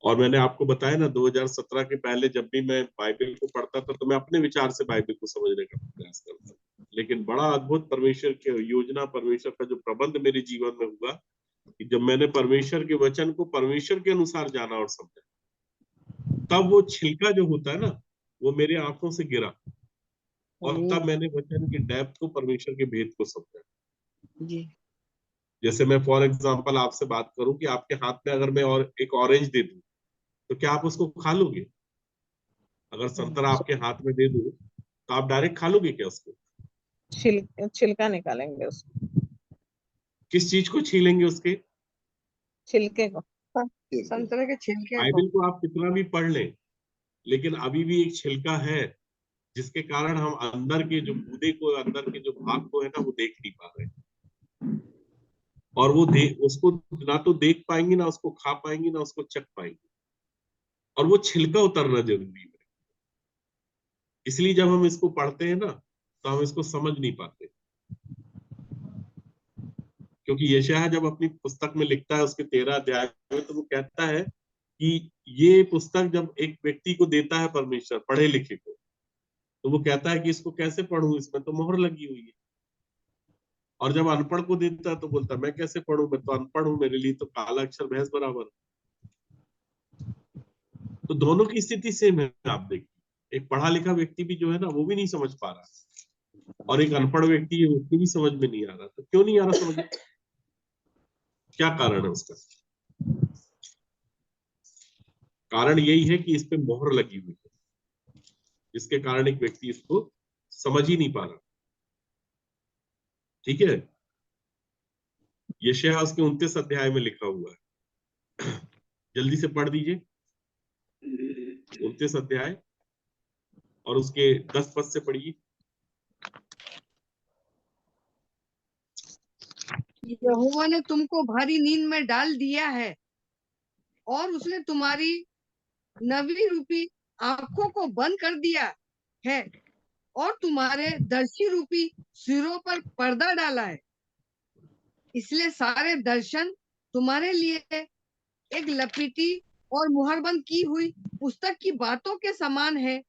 और मैंने आपको बताया ना, 2017 के पहले जब भी मैं बाइबल को पढ़ता था, तो मैं अपने विचार से बाइबल को समझने का प्रयास करता था। लेकिन बड़ा अद्भुत परमेश्वर की योजना, परमेश्वर का जो प्रबंध मेरे जीवन में हुआ, कि जब मैंने परमेश्वर के वचन को परमेश्वर के अनुसार जाना और समझा, तब वो छिलका जो होता है ना, वो मेरे आंखों से गिरा, और तब मैंने वचन की डेप्थ को, परमेश्वर के भेद को समझा। जी जैसे मैं फॉर एग्जांपल आपसे बात करूं कि आपके हाथ में अगर मैं और एक ऑरेंज दे दूं, तो क्या आप उसको खा लोगे? अगर संतरा आपके हाथ में दे दूं तो आप डायरेक्ट खा लोगे क्या उसको? छिलका निकालेंगे उसको, किस चीज को छीलेंगे उसके? छिलके को। संतरे के छिलके को। बाइबल को आप कितना भी पढ़ लें, लेकिन अभी भी एक छिलका है जिसके कारण हम अंदर के जो गूदे को, अंदर के जो भाग को है ना, वो देख नहीं पा रहे। और वो उसको ना तो देख पाएंगे, ना उसको खा पाएंगे, ना उसको चख पाएंगे। और वो छिलका उतरना जरूरी है। इसलिए जब हम इसको पढ़ते हैं ना, तो हम इसको समझ नहीं पाते। क्योंकि यशायाह जब अपनी पुस्तक में लिखता है उसके 13 अध्याय में, तो वो कहता है कि ये पुस्तक जब एक व्यक्ति को देता है परमेश्वर, पढ़े लिखे को, तो वो कहता है कि इसको कैसे पढ़ूं, इसमें तो मोहर लगी हुई है। और जब अनपढ़ को देता है तो बोलता है मैं कैसे पढ़ूं, मैं तो अनपढ़ हूं, मेरे लिए तो काला अक्षर भैंस बराबर। तो दोनों की स्थिति सेम है। आप देखिए, एक पढ़ा लिखा व्यक्ति भी जो है ना, वो भी नहीं समझ पा रहा, और एक अनपढ़ व्यक्ति है, उसको भी समझ में नहीं आ रहा। तो क्यों नहीं आ रहा समझ में? क्या कारण है उसका? कारण यही है कि इस पे मोहर लगी हुई है, जिसके कारण एक व्यक्ति इसको समझ ही नहीं पा रहा। ठीक है, यशायाह उसके 29 अध्याय में लिखा हुआ है। जल्दी से पढ़ दीजिए 29 अध्याय और उसके 10 पद से पढ़िए। यहोवा ने तुमको भारी नींद में डाल दिया है और उसने तुम्हारी नवी रूपी आंखों को बंद कर दिया है और तुम्हारे दर्शी रूपी सिरों पर पर्दा डाला है। इसलिए सारे दर्शन तुम्हारे लिए एक लपेटी और मुहरबंद की हुई पुस्तक की बातों के समान है,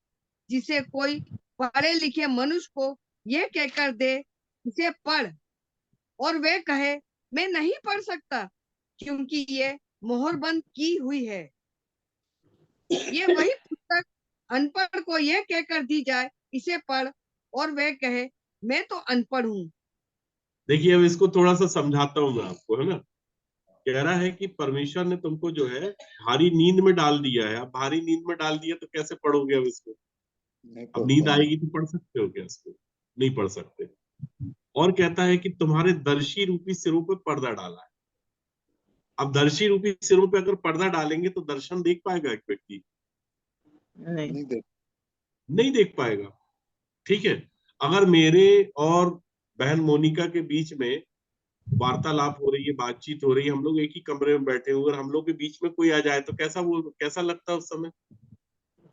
जिसे कोई पढ़े लिखे मनुष्य को यह कहकर दे, इसे पढ़, और वे कहे मैं नहीं पढ़ सकता क्योंकि ये मोहरबंद की हुई है। ये वही पुस्तक अनपढ़ को यह कहकर दी जाए, इसे पढ़, और वह कहे मैं तो अनपढ़ हूँ। देखिए, अब इसको थोड़ा सा समझाता हूं मैं आपको, है ना। कह रहा है कि परमेश्वर ने तुमको जो है भारी नींद में डाल दिया है। अब भारी नींद में डाल दिया तो कैसे पढ़ोगे अब इसको? अब नींद आएगी तो पढ़ सकते हो क्या इसको? नहीं पढ़ सकते। और कहता है कि तुम्हारे दर्शी रूपी सिरों पे पर्दा डाला है। अब दर्शी रूपी सिरों पे अगर पर्दा डालेंगे तो दर्शन देख पाएगा एक व्यक्ति? नहीं, नहीं देख पाएगा। ठीक है, अगर मेरे और बहन मोनिका के बीच में वार्तालाप हो रही है, बातचीत हो रही है, हम लोग एक ही कमरे में बैठे हुए, अगर हम लोग के बीच में कोई आ जाए तो कैसा लगता है उस समय?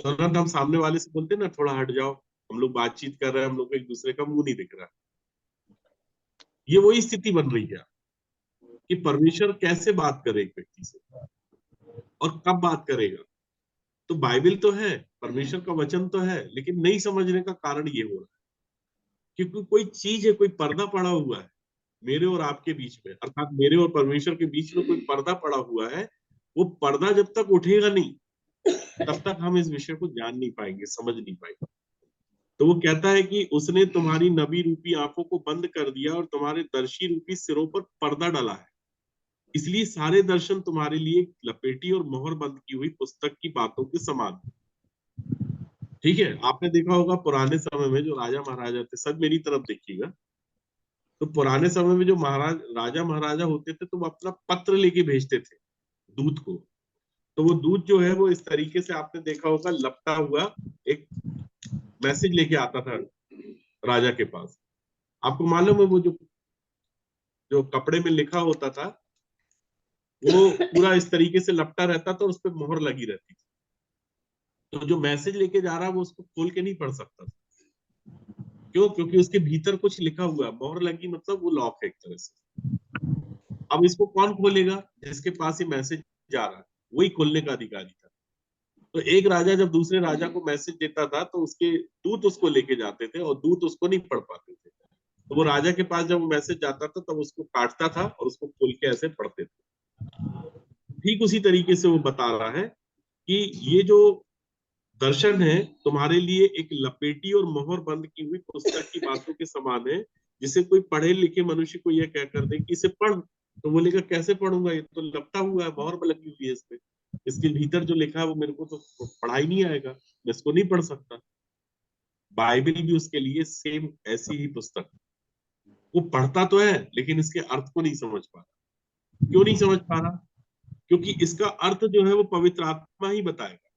तुरंत हम सामने वाले से बोलते हैं ना, थोड़ा हट जाओ, हम लोग बातचीत कर रहे हैं, हम लोग को एक दूसरे का मुंह नहीं दिख रहा। ये वही स्थिति बन रही है कि परमेश्वर कैसे बात करे एक व्यक्ति से और कब बात करेगा। तो बाइबल तो है, परमेश्वर का वचन तो है, लेकिन नहीं समझने का कारण ये हो रहा है क्योंकि कोई चीज है, कोई पर्दा पड़ा हुआ है मेरे और आपके बीच में, अर्थात मेरे और परमेश्वर के बीच में कोई पर्दा पड़ा हुआ है। वो पर्दा जब तक उठेगा नहीं, तब तक हम इस विषय को जान नहीं पाएंगे, समझ नहीं पाएंगे। तो वो कहता है कि उसने तुम्हारी नबी रूपी आंखों को बंद कर दिया और तुम्हारे दर्शी रूपी सिरों पर पर्दा डाला है। इसलिए सारे दर्शन तुम्हारे लिए लपेटी और मोहर बंद की हुई पुस्तक की बातों के समान। ठीक है, आपने देखा होगा पुराने समय में जो राजा महाराजा थे, सब मेरी तरफ देखिएगा, तो पुराने समय में जो राजा महाराजा होते थे तो वो अपना पत्र लेके भेजते थे, दूत को। तो वो दूत जो है वो इस तरीके से, आपने देखा होगा, लपटा हुआ एक मैसेज लेके आता था राजा के पास। आपको मालूम है वो जो जो कपड़े में लिखा होता था वो पूरा इस तरीके से लपटा रहता था और उस पर मोहर लगी रहती थी। तो जो मैसेज लेके जा रहा है वो उसको खोल के नहीं पढ़ सकता था। क्यों? क्योंकि उसके भीतर कुछ लिखा हुआ है, मोहर लगी, मतलब वो लॉक है एक तरह से। अब इसको कौन खोलेगा? जिसके पास ये मैसेज जा रहा है, वही खोलने का अधिकारी था। तो एक राजा जब दूसरे राजा को मैसेज देता था तो उसके दूत उसको लेके जाते थे और दूत उसको नहीं पढ़ पाते थे। तो वो राजा के पास जब वो मैसेज जाता था तब उसको काटता था और उसको खोल के ऐसे पढ़ते थे। ठीक उसी तरीके से वो बता रहा है कि ये जो दर्शन है तुम्हारे लिए एक लपेटी और मोहर बंद की हुई पुस्तक की बातों के समान है, जिसे कोई पढ़े लिखे मनुष्य को यह कहकर दे कि इसे पढ़ तो बोलेगा कैसे पढ़ूंगा, ये तो लपटा हुआ है, मोहर लगी हुई है इस पे, इसके भीतर जो लिखा है वो मेरे को तो पढ़ा ही नहीं आएगा, मैं इसको नहीं पढ़ सकता। बाइबल भी उसके लिए सेम ऐसी ही पुस्तक, वो पढ़ता तो है लेकिन इसके अर्थ को नहीं समझ पा रहा। क्यों नहीं समझ पा रहा? क्योंकि इसका अर्थ जो है वो पवित्र आत्मा ही बताएगा।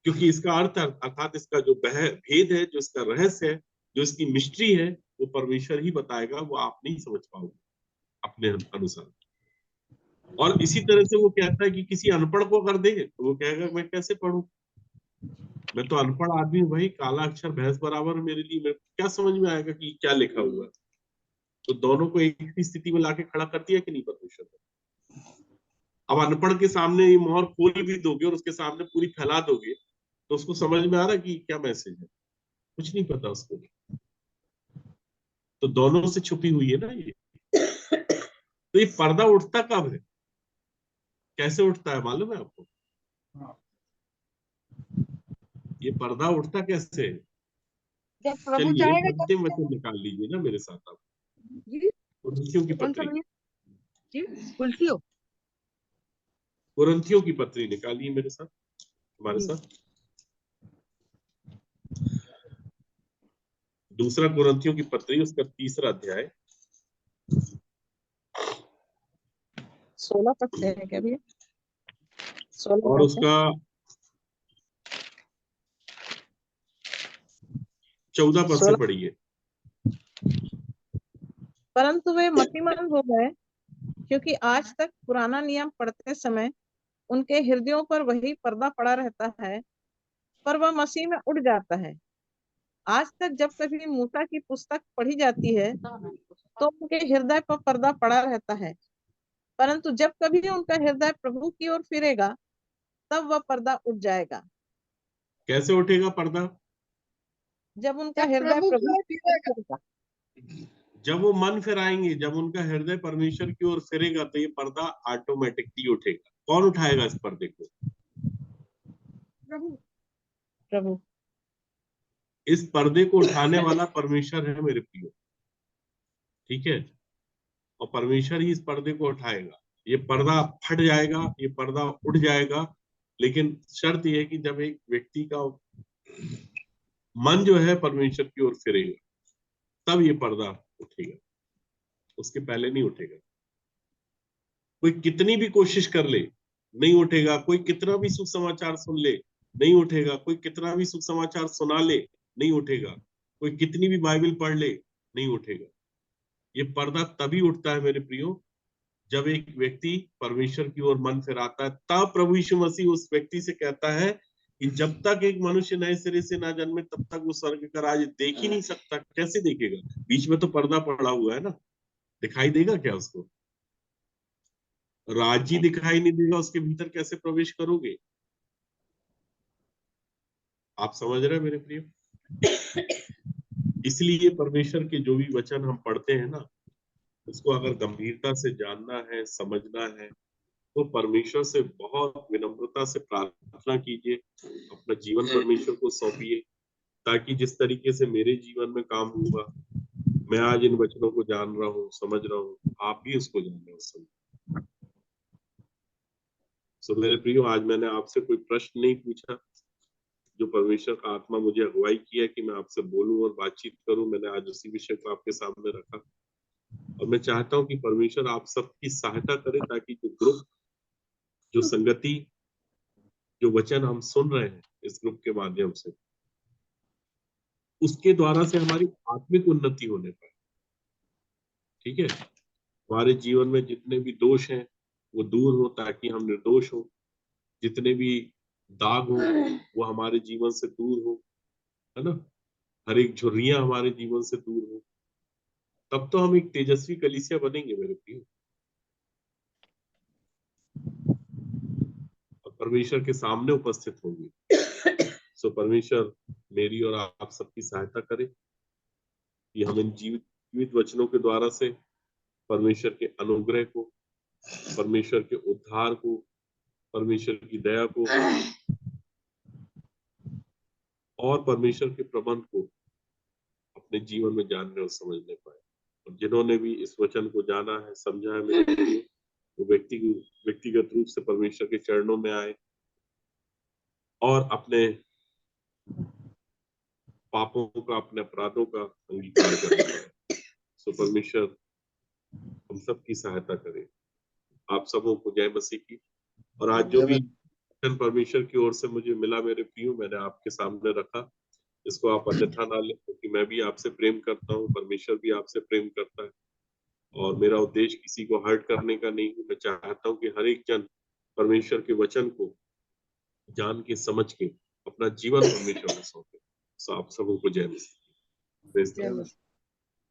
क्योंकि इसका अर्थ अर्थात इसका जो भेद है, जो इसका रहस्य है, जो इसकी मिस्ट्री है, वो परमेश्वर ही बताएगा, वो आप नहीं समझ पाओगे अपने अनुसार। और इसी तरह से वो कहता है कि किसी अनपढ़ को कर दे तो वो कहेगा मैं कैसे पढ़ूं, मैं तो अनपढ़ आदमी हूं भाई, काला अक्षर भैंस बराबर है मेरे लिए, मेरे को क्या समझ में आएगा कि क्या लिखा हुआ है। तो दोनों को एक ही स्थिति में लाके खड़ा कर दिया कि नहीं परमेश्वर ने। अब अनपढ़ के सामने ये मोहर खोल भी दोगे और उसके सामने पूरी फैला दोगे तो उसको समझ में आ रहा है कि क्या मैसेज है? कुछ नहीं पता उसको। तो दोनों से छुपी हुई है ना ये। तो ये पर्दा उठता कब है, कैसे उठता है मालूम है आपको? ये पर्दा उठता कैसे है? जब प्रभु चलिए चाहेगा तब। अंतिम वचन निकाल लीजिए ना मेरे साथ आप, जी कुरिन्थियों की कौन सा पत्री, भैया? जी कुल्फियो। कुरिन्थियों की पत्री निकालिए मेरे साथ, हमारे जी। साथ। दूसरा कुरिन्थियों की पत्री, उसका 3रा अध्याय, 16 तक से है क्या भैया? 16 और तक है। उसका 14 पद से 16। पढ़िए। परंतु वे मतिमंद हो गए, क्योंकि आज तक पुराना नियम पढ़ते समय उनके हृदयों पर वही पर्दा पड़ा रहता है, पर वह मसीह में उड़ जाता है। आज तक जब कभी मूसा की पुस्तक पढ़ी जाती है तो उनके हृदय पर पर्दा पड़ा रहता है, परंतु जब कभी उनका हृदय प्रभु की ओर फिरेगा तब वह पर्दा उठ जाएगा। कैसे उठेगा पर्दा? जब उनका जब हृदय प्रभु की प्रभु ओर की ओर फिरेगा। फिरेगा। जब वो मन फिराएंगे, जब उनका हृदय परमेश्वर की ओर फिरेगा तो ये पर्दा ऑटोमेटिकली उठेगा। कौन उठाएगा इस पर्दे को? प्रभु। प्रभु। इस पर्दे को उठाने वाला परमेश्वर है मेरे प्रियो, ठीक है? और परमेश्वर ही इस पर्दे को उठाएगा। ये पर्दा फट जाएगा, ये पर्दा उठ जाएगा, लेकिन शर्त यह है कि जब एक व्यक्ति का मन जो है परमेश्वर की ओर फिरेगा तब ये पर्दा उठेगा, उसके पहले नहीं उठेगा। कोई कितनी भी कोशिश कर ले नहीं उठेगा, कोई कितना भी सुसमाचार सुन ले नहीं उठेगा, कोई कितना भी सुसमाचार सुना ले नहीं उठेगा, कोई कितनी भी बाइबल पढ़ ले नहीं उठेगा। ये पर्दा तभी उठता है मेरे प्रियो जब एक व्यक्ति परमेश्वर की ओर मन फिराता है। तब प्रभु यीशु मसीह उस व्यक्ति से कहता है कि जब तक एक मनुष्य नए सिरे से ना जन्मे तब तक वो स्वर्ग का राज्य देख ही नहीं सकता। कैसे देखेगा? बीच में तो पर्दा पड़ा हुआ है ना, दिखाई देगा क्या उसको? राज्य दिखाई नहीं देगा, उसके भीतर कैसे प्रवेश करोगे? आप समझ रहे हैं मेरे प्रिय? इसलिए परमेश्वर के जो भी वचन हम पढ़ते हैं ना, उसको अगर गंभीरता से जानना है, समझना है, तो परमेश्वर से बहुत विनम्रता से प्रार्थना कीजिए, अपना जीवन परमेश्वर को सौंपिए, ताकि जिस तरीके से मेरे जीवन में काम हुआ, मैं आज इन वचनों को जान रहा हूँ, समझ रहा हूँ, आप भी उसको जान रहे हो। सो मेरे प्रियो, आज मैंने आपसे कोई प्रश्न नहीं पूछा, जो परमेश्वर का आत्मा मुझे अगुवाई किया कि मैं आपसे बोलूं और बातचीत करूं, मैंने आज उसी विषय को आपके सामने रखा। और मैं चाहता हूं कि परमेश्वर आप सबकी सहायता करे, ताकि जो ग्रुप, जो संगति, जो वचन हम सुन रहे हैं इस ग्रुप के माध्यम से, उसके द्वारा से हमारी आत्मिक उन्नति होने पाए। ठीक है? हमारे जीवन में जितने भी दोष हैं वो दूर हो, ताकि हम निर्दोष हो। जितने भी दाग हो वो हमारे जीवन से दूर हो, है ना? हर एक झुर्रियां हमारे जीवन से दूर हो, तब तो हम एक तेजस्वी कलीसिया बनेंगे मेरे प्रिय, और परमेश्वर के सामने उपस्थित होंगे। सो परमेश्वर मेरी और आप सबकी सहायता करे कि हम इन जीवित वचनों के द्वारा से परमेश्वर के अनुग्रह को, परमेश्वर के उद्धार को, परमेश्वर की दया को और परमेश्वर के प्रबंध को अपने जीवन में जानने और समझने पाए। और जिन्होंने भी इस वचन को जाना है, समझा है मेरे लिए, वो व्यक्तिगत रूप से परमेश्वर के चरणों में आए और अपने पापों का, अपने अपराधों का अंगीकार करें। सो परमेश्वर हम सब की सहायता करे। आप सबों को जय मसीह की। और आज जो भी परमेश्वर की ओर से मुझे मिला मेरे प्रियो, मैंने आपके सामने रखा। इसको आप अन्यथा ना लें, क्योंकि मैं भी आपसे प्रेम करता हूँ, परमेश्वर भी आपसे प्रेम करता है। और मेरा उद्देश्य किसी को हर्ट करने का नहीं है। मैं चाहता हूँ कि हर एक जन परमेश्वर के वचन को जान के, समझ के अपना जीवन परमेश्वर में सौंपे। सो आप सबों को जय मसीह। जय मसीह।